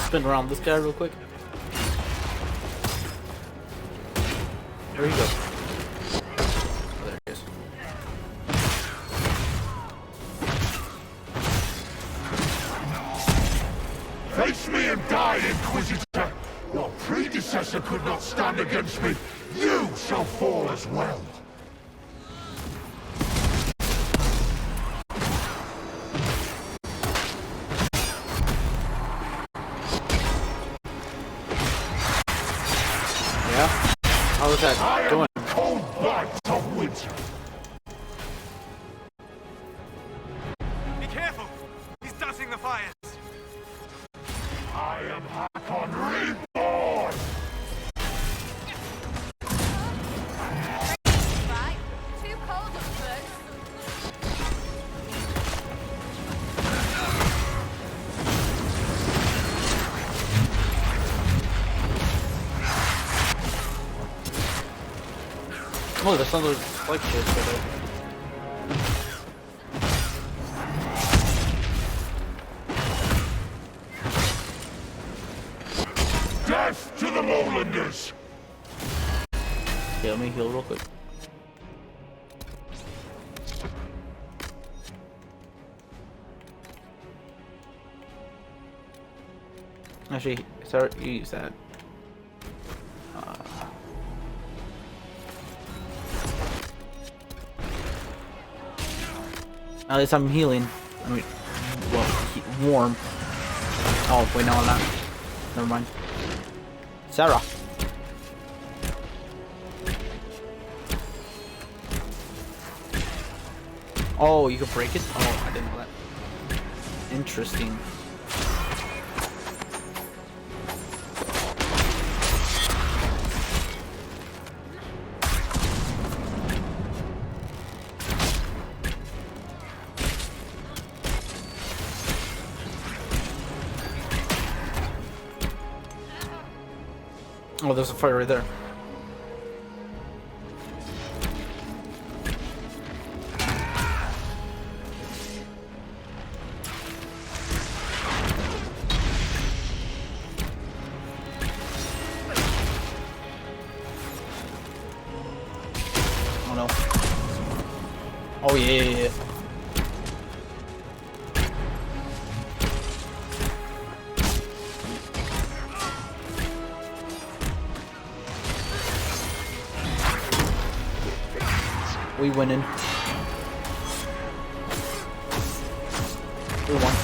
Spin around this guy real quick. There you go. Oh, there he is. Face me and die, Inquisitor! Your predecessor could not stand against me. You shall fall as well. How's that going? Cold blight of winter. Be careful! He's dousing the fires! I am Hakkon reborn! Oh, there's some of those spike shit for Death to the Lowlanders! Okay, let me heal real quick. Actually, start use that. At least I'm healing. I mean, well, warm. Oh, wait, no, I'm not. Never mind. Sarah. Oh, you can break it? Oh, I didn't know that. Interesting. Oh, there's a fire right there. Oh no. Oh yeah. We winning. We won.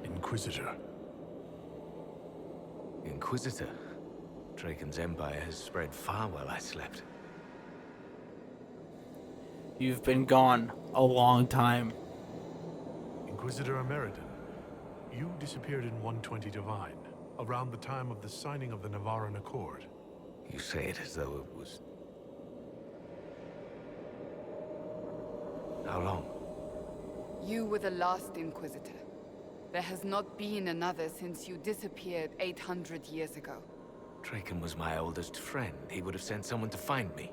Inquisitor. Inquisitor? Draken's empire has spread far while I slept. You've been gone a long time. Inquisitor Ameridan, you disappeared in 120 Divine, around the time of the signing of the Navaran Accord. You say it as though it was... How long? You were the last Inquisitor. There has not been another since you disappeared 800 years ago. Draken was my oldest friend. He would have sent someone to find me.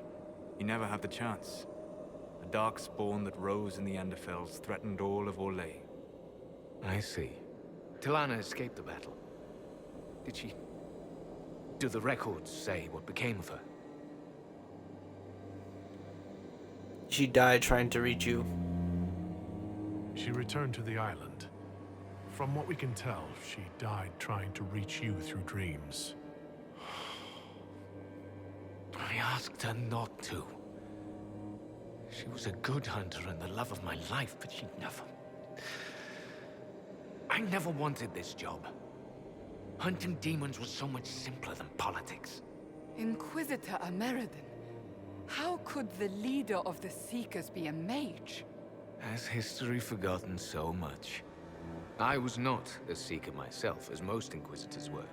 You never had the chance. A dark spawn that rose in the Underfells threatened all of Orlais. I see. Talana escaped the battle. Did she... Do the records say what became of her? She died trying to reach you. She returned to the island. From what we can tell, she died trying to reach you through dreams. I asked her not to. She was a good hunter and the love of my life, but she never... I never wanted this job. Hunting demons was so much simpler than politics. Inquisitor Ameridan, how could the leader of the Seekers be a mage? Has history forgotten so much? I was not a Seeker myself, as most Inquisitors were.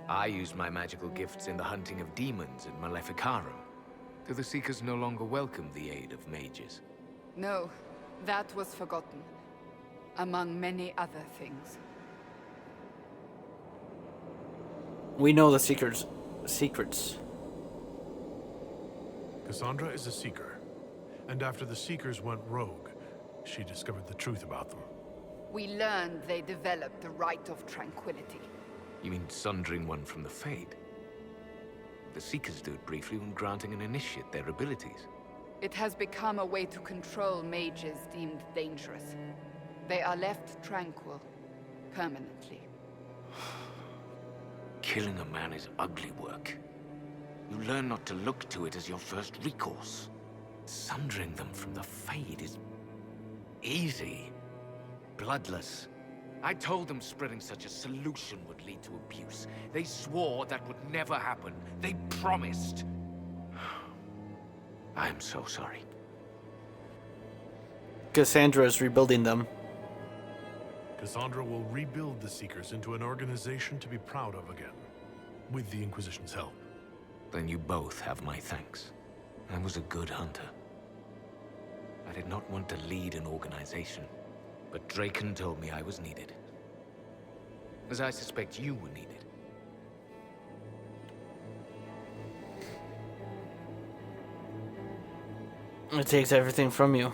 I used my magical gifts in the hunting of demons in Maleficarum. Do the Seekers no longer welcome the aid of mages? No, that was forgotten. Among many other things. We know the secrets. Cassandra is a Seeker. And after the Seekers went rogue, she discovered the truth about them. We learned they developed the Right of Tranquility. You mean sundering one from the Fade? The Seekers do it briefly when granting an initiate their abilities. It has become a way to control mages deemed dangerous. They are left tranquil, permanently. Killing a man is ugly work. You learn not to look to it as your first recourse. Sundering them from the Fade is... easy. Bloodless. I told them spreading such a solution would lead to abuse. They swore that would never happen. They promised. I'm so sorry. Cassandra is rebuilding them. Cassandra will rebuild the Seekers into an organization to be proud of again, with the Inquisition's help. Then you both have my thanks. I was a good hunter. I did not want to lead an organization, but Draken told me I was needed. As I suspect you were needed. It takes everything from you.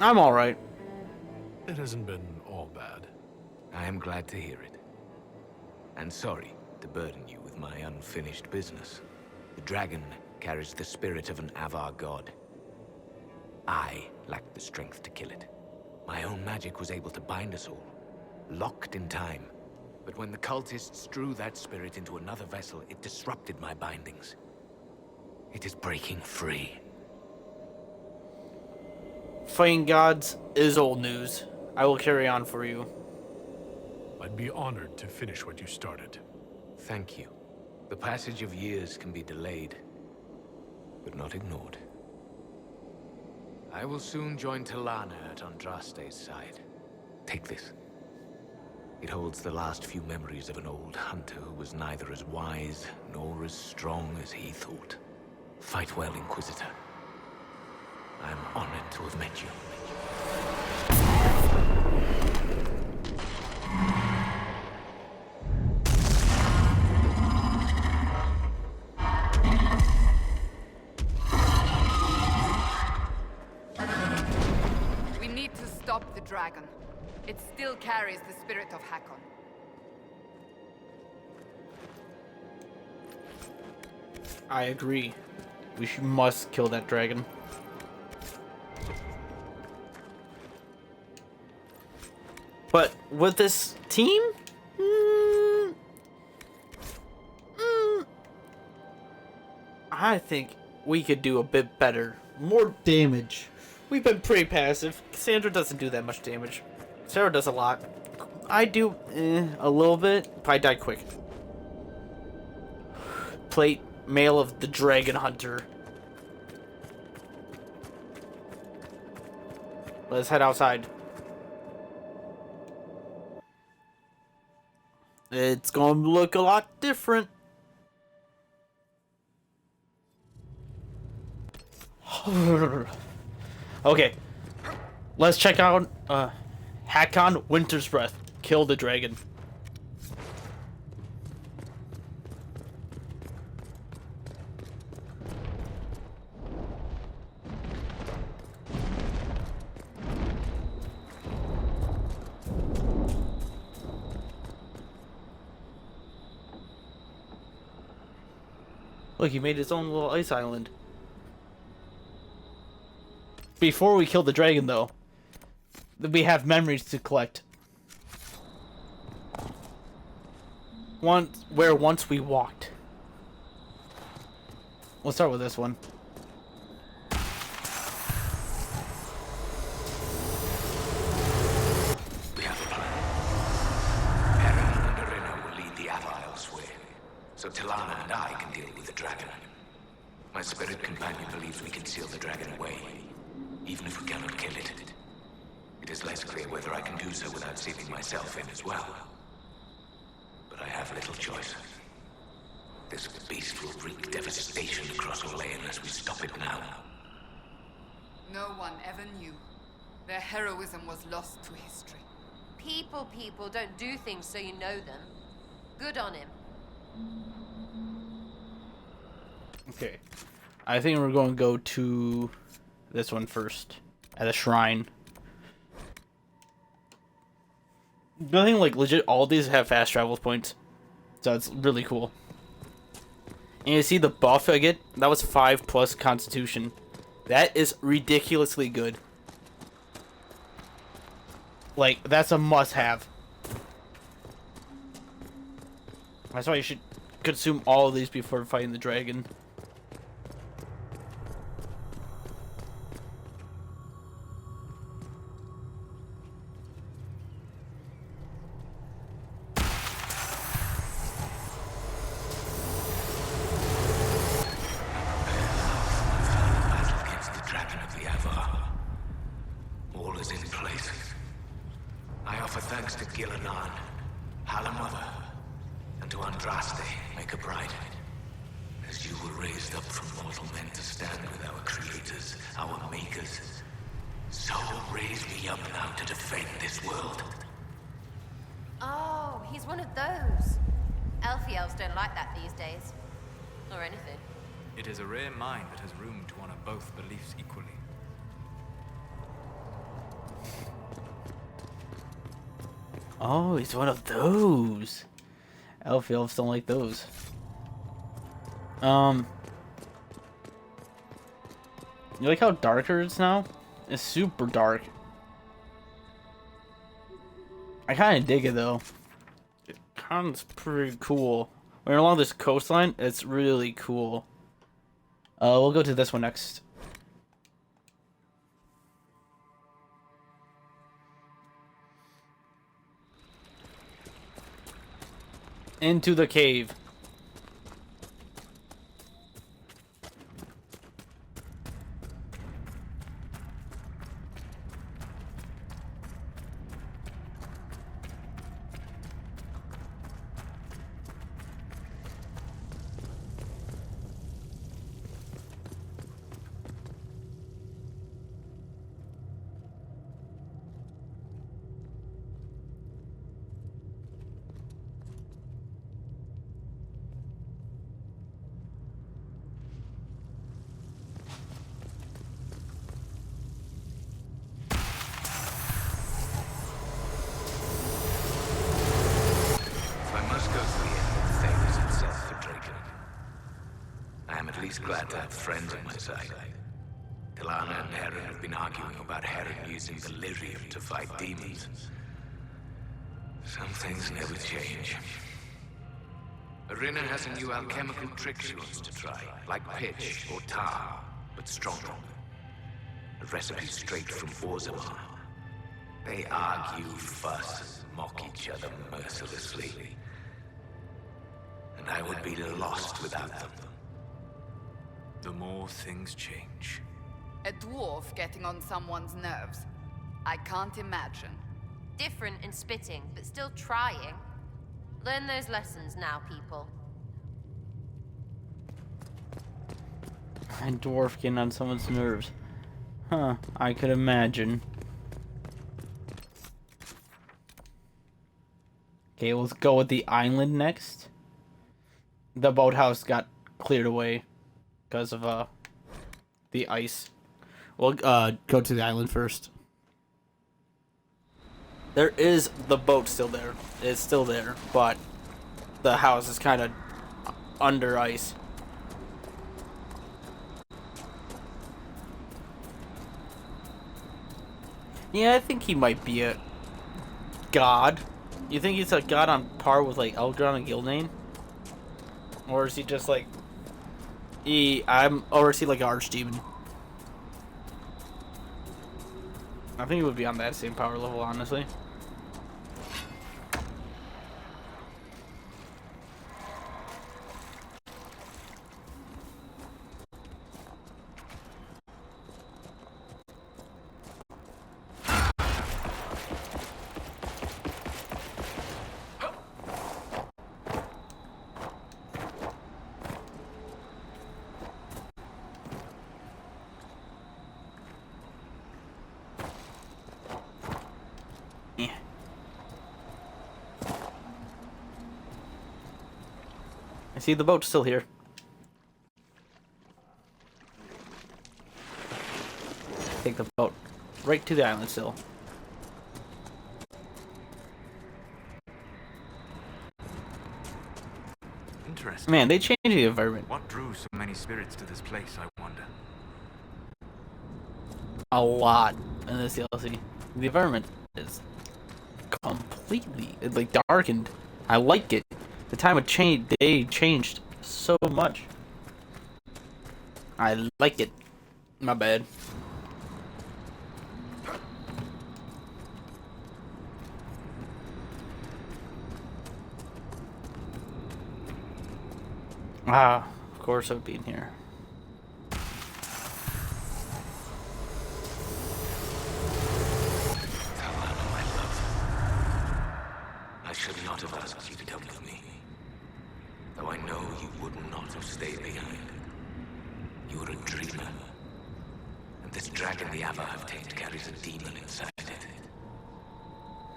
I'm alright. It hasn't been all bad. I am glad to hear it. And sorry to burden you with my unfinished business. The dragon carries the spirit of an Avar god. I lacked the strength to kill it. My own magic was able to bind us all, locked in time. But when the cultists drew that spirit into another vessel, it disrupted my bindings. It is breaking free. Fighting gods is old news. I will carry on for you. I'd be honored to finish what you started. Thank you. The passage of years can be delayed, but not ignored. I will soon join Talana at Andraste's side. Take this. It holds the last few memories of an old hunter who was neither as wise nor as strong as he thought. Fight well, Inquisitor. I am honored to have met you. We need to stop the dragon. It still carries the spirit of Hakkon. I agree. Must kill that dragon. But with this team, I think we could do a bit better. More damage. We've been pretty passive. Cassandra doesn't do that much damage. Sarah does a lot. I do a little bit, but I die quick. Plate Mail of the Dragon Hunter. Let's head outside. It's gonna look a lot different. Okay. Let's check out Hakkon Winter's Breath. Kill the dragon. Look, he made his own little ice island. Before we kill the dragon, though, we have memories to collect. Once we walked. We'll start with this one. We have a plan. Perrin and Arena will lead the Avar elsewhere, so Talana and I can deal with the dragon. My spirit companion believes we can seal the dragon away, even if we cannot kill it. It is less clear whether I can do so without sealing myself in as well. But I have little choice. This beast will wreak devastation across Orlais unless we stop it now. No one ever knew. Their heroism was lost to history. People don't do things so you know them. Good on him. Okay. I think we're going to go to this one first. At the shrine. I think, like, legit, all these have fast travel points. So it's really cool. And you see the buff I get? That was 5+ Constitution. That is ridiculously good. Like, that's a must-have. That's why you should consume all of these before fighting the dragon. Against the dragon of the Avvar. All is in place. Gillinan, Halamother, and to Andraste make a bride. As you were raised up from mortal men to stand with our creators, our makers, so raise me up now to defend this world. Oh, he's one of those. Elfie elves don't like that these days. Or anything. It is a rare mind that has room to honor both beliefs equally. Oh, he's one of those. Elf elves don't like those. You like how darker it's now? It's super dark. I kind of dig it though. It kind of pretty cool. When you're along this coastline, it's really cool. We'll go to this one next. Into the cave. Glad to have friends on my side. Tilana and Heron have been arguing about Heron using the lyrium to fight demons. Some things never change. Arena has a new alchemical trick she wants to try, like pitch or tar, but stronger. A recipe straight from Orzammar. They argue, fuss, mock each other mercilessly. And I would be lost without them. The more things change. A dwarf getting on someone's nerves. I can't imagine. Different in spitting, but still trying. Learn those lessons now, people. A dwarf getting on someone's nerves. Huh, I could imagine. Okay, let's go with the island next. The boathouse got cleared away because of the ice. We'll go to the island first. There is the boat still there. It's still there, but the house is kind of under ice. Yeah, I think he might be a god. You think he's a god on par with like Eldron and Gildan? Or is he just like or is he like an archdemon? I think he would be on that same power level, honestly. I see the boat's still here. Take the boat right to the island still. Interesting. Man, they changed the environment. What drew so many spirits to this place, I wonder? A lot in this DLC. The environment is completely like darkened. I like it. The time of change, they changed so much. I like it. My bad. Ah, of course I've been here. not have asked you to come with me. Though I know you would not have stayed behind. You are a dreamer. And this dragon the Avar have tamed carries a demon inside it.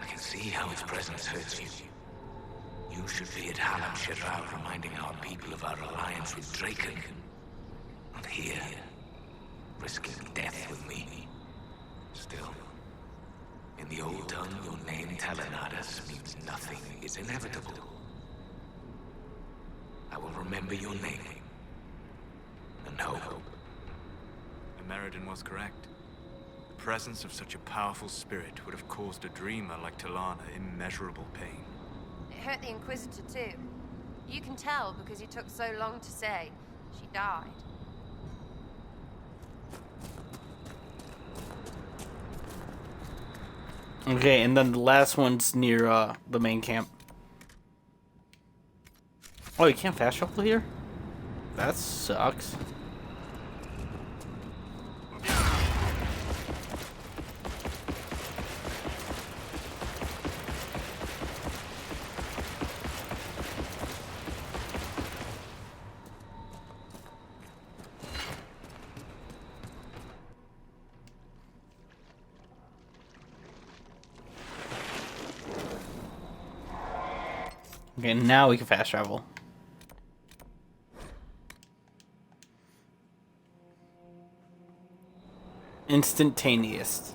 I can see how its presence hurts you. You should be at Halam Shiral reminding our people of our alliance with Draken. Not here, risking death with me. Still, in the old tongue, your name Talanadas means nothing is inevitable. I will remember your name and hope. Ameridan was correct. The presence of such a powerful spirit would have caused a dreamer like Talana immeasurable pain. It hurt the Inquisitor too. You can tell because you took so long to say. She died. Okay, and then the last one's near the main camp. Oh, you can't fast travel here? That sucks. Okay, now we can fast travel. Instantaneous.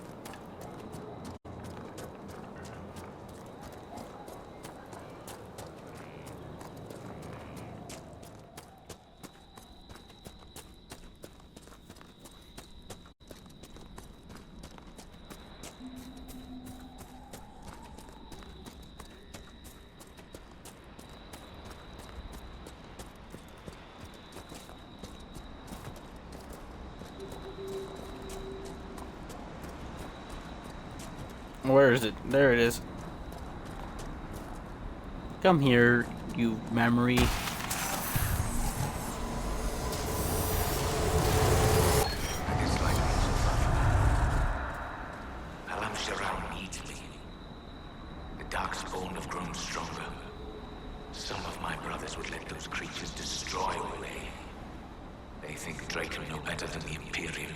Where is it? There it is. Come here, you memory. Halam Shiral needs me. The Darkspawn have grown stronger. Some of my brothers would let those creatures destroy Olay. They think Draken no better than the Imperium.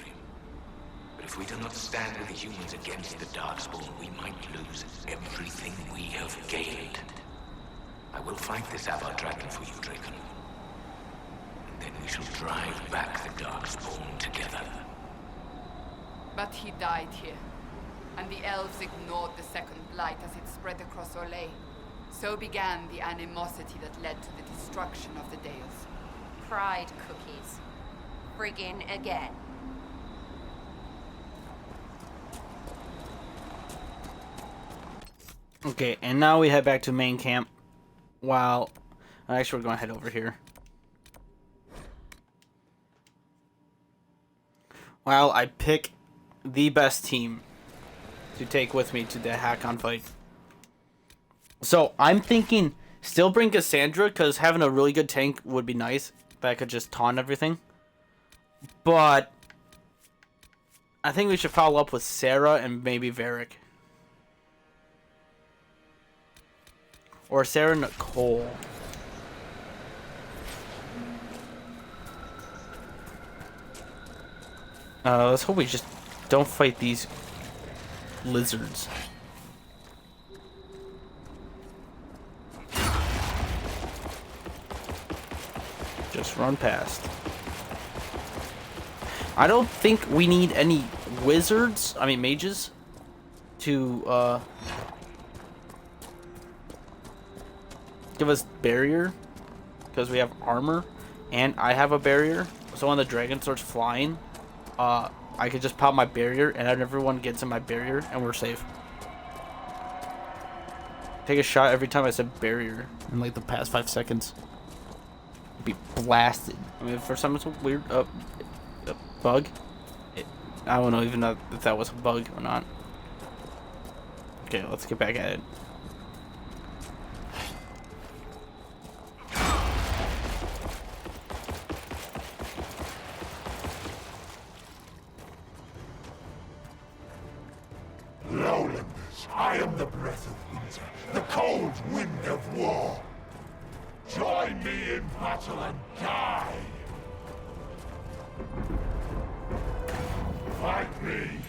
But if we do not stand with the humans against the Darkspawn, we might lose everything we have gained. I will fight this Avar dragon for you, Draken. And then we shall drive back the Darkspawn together. But he died here, and the elves ignored the second blight as it spread across Olay. So began the animosity that led to the destruction of the Dales. Pride cookies. Friggin' again. Okay, and now we head back to main camp. While actually we're going to head over here. While I pick the best team to take with me to the Hakkon fight. So I'm thinking still bring Cassandra because having a really good tank would be nice. That could just taunt everything. But I think we should follow up with Sarah and maybe Varric. Or Sarah Nicole. Let's hope we just don't fight these lizards. Just run past. I don't think we need any wizards, I mean mages, to give us barrier, because we have armor and I have a barrier. So when the dragon starts flying, I could just pop my barrier and everyone gets in my barrier and we're safe. Take a shot every time I said barrier in like the past 5 seconds. Be blasted. I mean, for some it's a weird bug. I don't know even if that was a bug or not. Okay, let's get back at it. I am the breath of winter, the cold wind of war. Join me in battle and die. Fight me.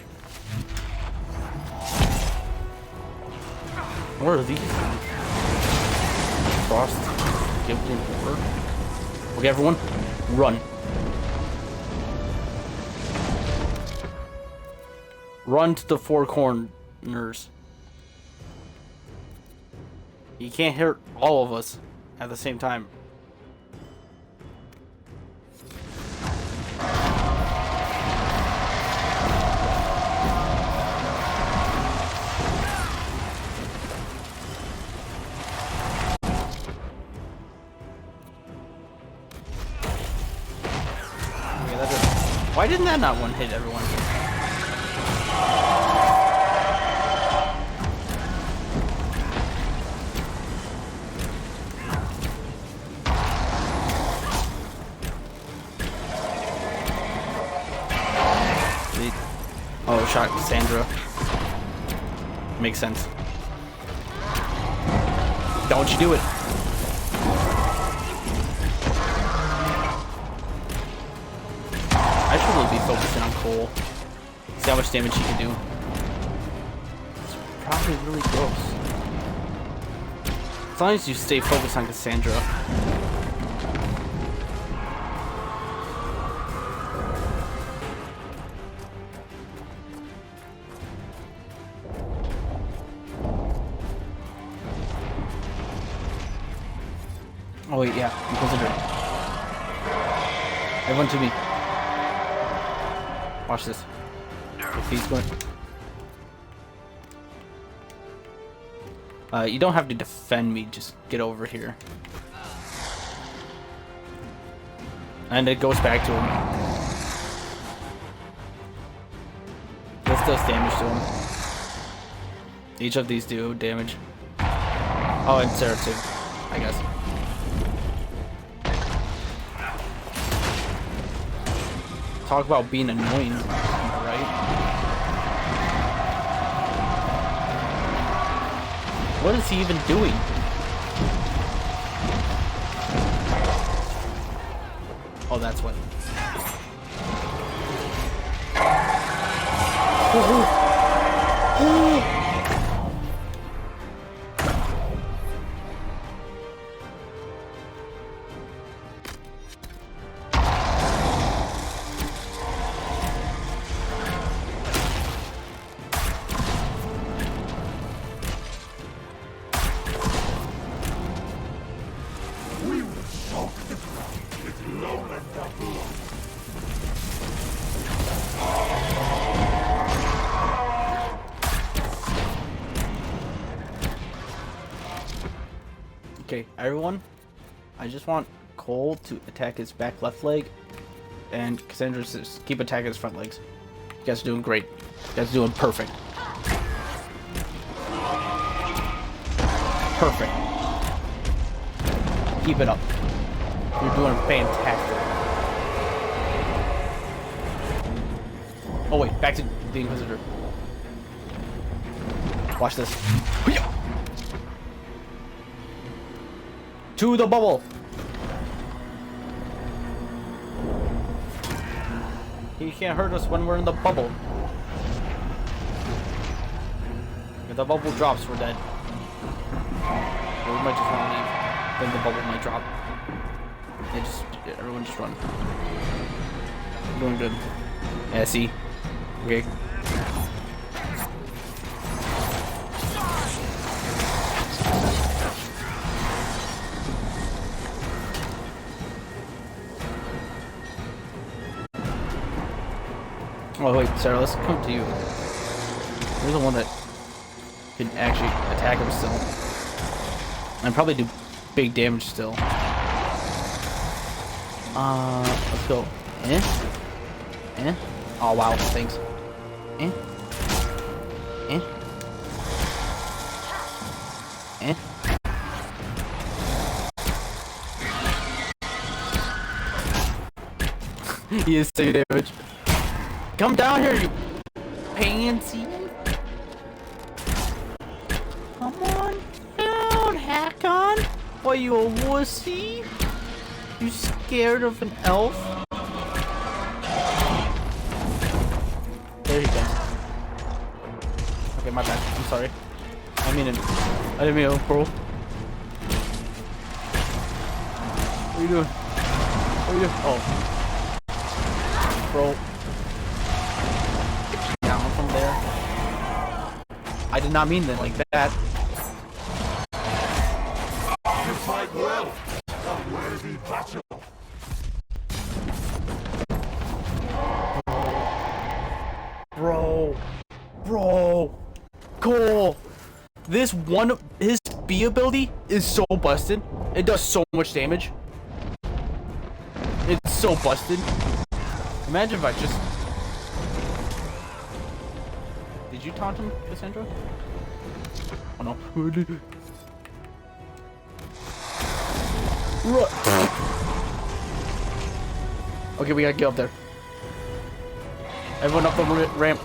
Where are these? Frost, Gibson, Horde. Okay, everyone, run. Run to the four corners. You can't hurt all of us at the same time. Why didn't that not one hit everyone? Oh, shot Cassandra. Makes sense. Don't you do it. I should really be focusing on Cole. See how much damage he can do. It's probably really gross. As long as you stay focused on Cassandra. Oh wait, yeah, Inquisitor. Everyone to me. Watch this. If he's going. You don't have to defend me, just get over here. And it goes back to him. This does damage to him. Each of these do damage. Oh, and Sarah too, I guess. Talk about being annoying, right? What is he even doing? Oh, that's what. Okay, everyone, I just want Cole to attack his back left leg, and Cassandra just keep attacking his front legs. You guys are doing great. You guys are doing perfect. Perfect. Keep it up. You're doing fantastic. Oh wait, back to the Inquisitor. Watch this. To the bubble. He can't hurt us when we're in the bubble. If the bubble drops, we're dead. Or we might just want to leave. Then the bubble might drop. Everyone just run. Doing good. Yeah, see? Okay. Oh wait, Sarah, let's come to you. You're the one that can actually attack him still. And probably do big damage still. Let's go. Oh wow, thanks. He is taking damage. Come down here, you pansy. Come on down, Hakkon. What, you a wussy? You scared of an elf? There he comes. Okay, my bad. I'm sorry. I didn't mean to, bro. What are you doing? What are you doing? Oh. Bro. Down from there. I did not mean that like that. You fight well. A worthy battle. Bro. Cole. This one, his B ability is so busted. It does so much damage. It's so busted. Imagine if I just... Did you taunt him, Cassandra? Oh no. Okay, we gotta get up there. Everyone up the ramp.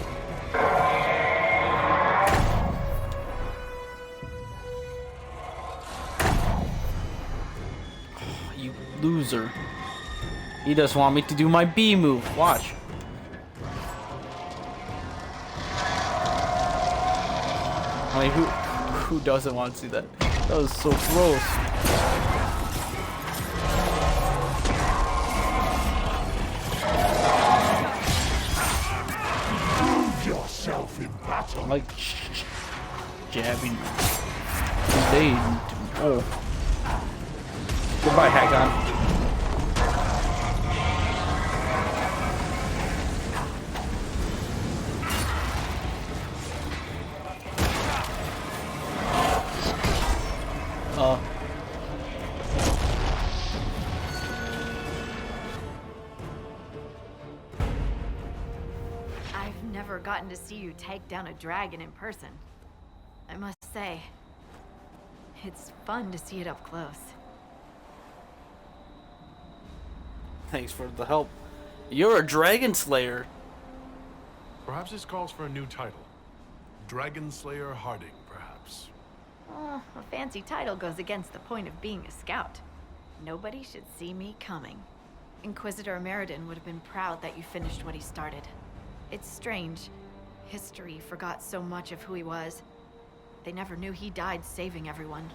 You loser. He just want me to do my B move. Watch. I mean, who doesn't want to see that? That was so gross. Yourself in battle. I'm like jabbing. They oh. Goodbye, Hakkon. I've never gotten to see you take down a dragon in person. I must say, it's fun to see it up close. Thanks for the help. You're a dragon slayer. Perhaps this calls for a new title. Dragon Slayer Harding, perhaps. Oh, a fancy title goes against the point of being a scout. Nobody should see me coming. Inquisitor Ameridan would have been proud that you finished what he started. It's strange. History forgot so much of who he was. They never knew he died saving everyone.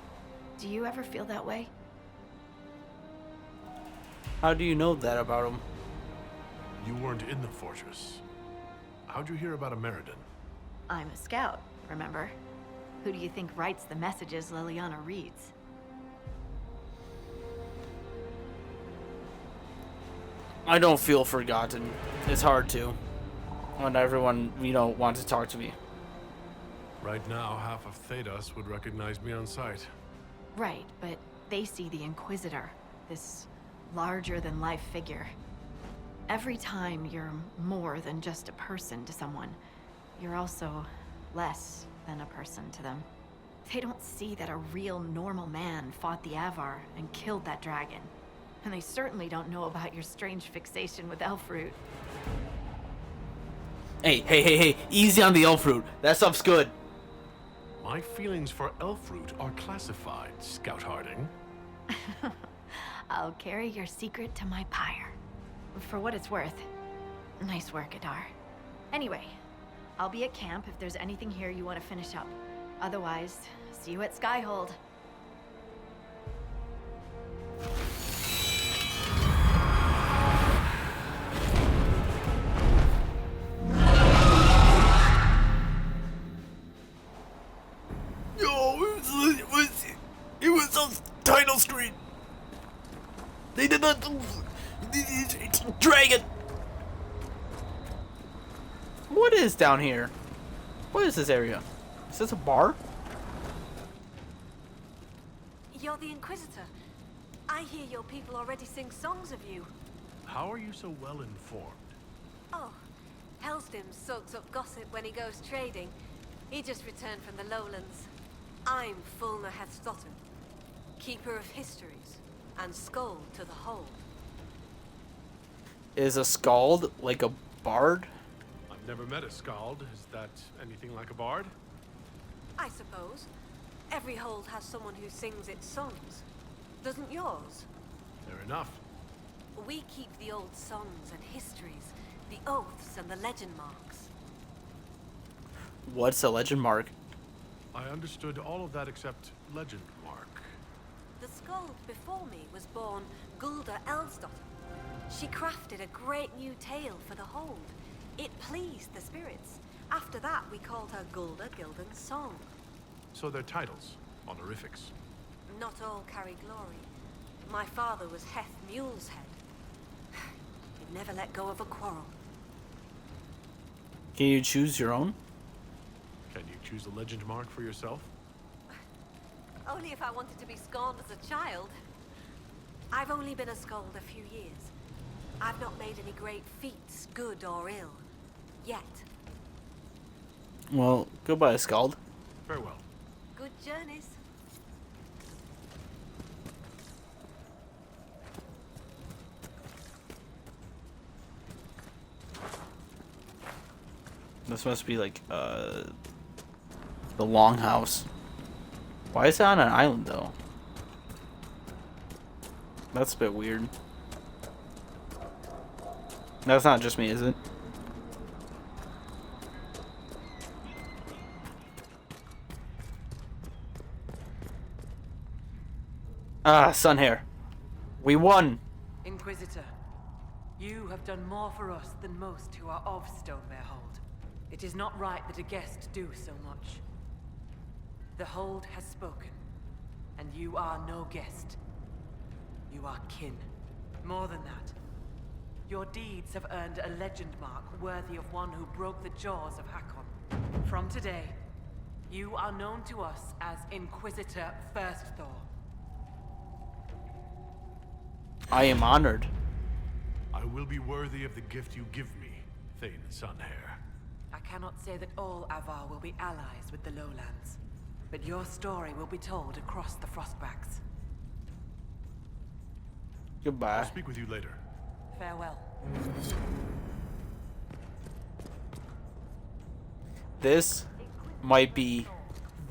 Do you ever feel that way? How do you know that about him? You weren't in the fortress. How'd you hear about Ameridan? I'm a scout, remember? Who do you think writes the messages Liliana reads? I don't feel forgotten. It's hard to. When everyone, wants to talk to me. Right now, half of Thedas would recognize me on sight. Right, but they see the Inquisitor, this larger-than-life figure. Every time you're more than just a person to someone, you're also less than a person to them. They don't see that a real normal man fought the Avar and killed that dragon. And they certainly don't know about your strange fixation with elf fruit. Hey, easy on the elf fruit. That stuff's good. My feelings for elf fruit are classified, Scout Harding. I'll carry your secret to my pyre. For what it's worth. Nice work, Adar. Anyway, I'll be at camp if there's anything here you want to finish up. Otherwise, see you at Skyhold. It was on title screen. They did not. Dragon. What is down here? What is this area? Is this a bar? You're the Inquisitor. I hear your people already sing songs of you. How are you so well informed? Oh, Hellstim soaks up gossip when he goes trading. He just returned from the lowlands. I'm Fulna Hethstotten, keeper of histories, and skald to the hold. Is a skald like a bard? I've never met a skald. Is that anything like a bard? I suppose. Every hold has someone who sings its songs. Doesn't yours? Fair enough. We keep the old songs and histories, the oaths and the legend marks. What's a legend mark? I understood all of that except legend mark. The skald before me was born Gulda Elsdotter. She crafted a great new tale for the hold. It pleased the spirits. After that, we called her Gulda Gildan's Song. So they're titles, honorifics. Not all carry glory. My father was Heth Mule's head. He'd never let go of a quarrel. Can you choose your own? Can you choose a legend mark for yourself? Only if I wanted to be skald as a child. I've only been a skald a few years. I've not made any great feats, good or ill. Yet. Well, goodbye, Scald. Farewell. Good journeys. This must be like the longhouse. Why is it on an island though? That's a bit weird. That's not just me, is it? Ah, Sunhair. We won. Inquisitor, you have done more for us than most who are of Stonebear Hold. It is not right that a guest do so much. The Hold has spoken, and you are no guest. You are kin. More than that, your deeds have earned a legend mark worthy of one who broke the Jaws of Hakkon. From today, you are known to us as Inquisitor First Thor. I am honored. I will be worthy of the gift you give me, Thane Sunhair. I cannot say that all Avar will be allies with the Lowlands, but your story will be told across the Frostbacks. Goodbye. I'll speak with you later. Farewell. This might be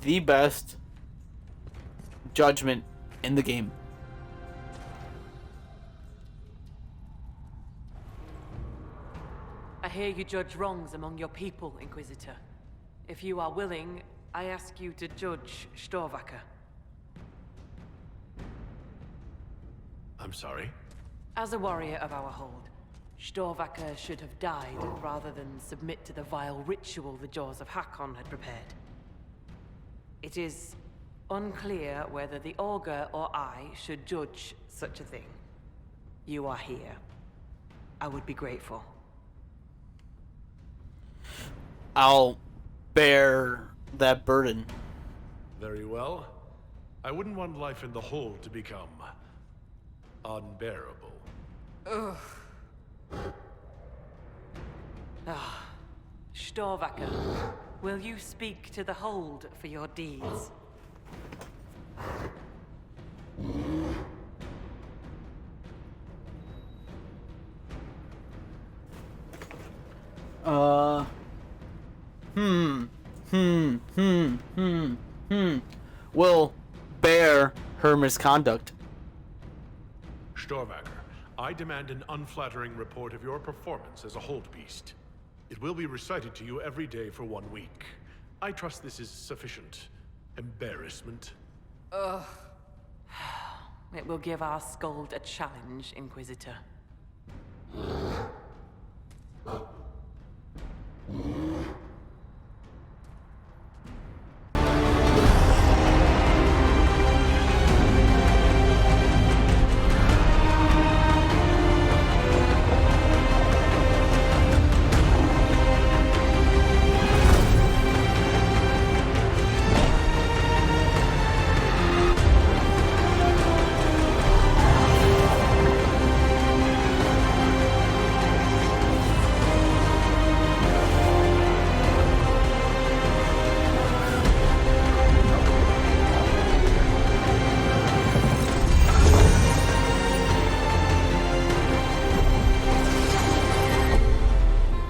the best judgment in the game. I hear you judge wrongs among your people, Inquisitor. If you are willing, I ask you to judge Storvacker. I'm sorry? As a warrior of our hold, Storvacker should have died rather than submit to the vile ritual the Jaws of Hakkon had prepared. It is unclear whether the Augur or I should judge such a thing. You are here. I would be grateful. I'll bear that burden. Very well. I wouldn't want life in the hold to become unbearable. Ugh. Ah, Storvacker, will you speak to the hold for your deeds? Will bear her misconduct. Storvacker, I demand an unflattering report of your performance as a hold beast. It will be recited to you every day for 1 week. I trust this is sufficient embarrassment. Ugh. It will give our Skald a challenge, Inquisitor.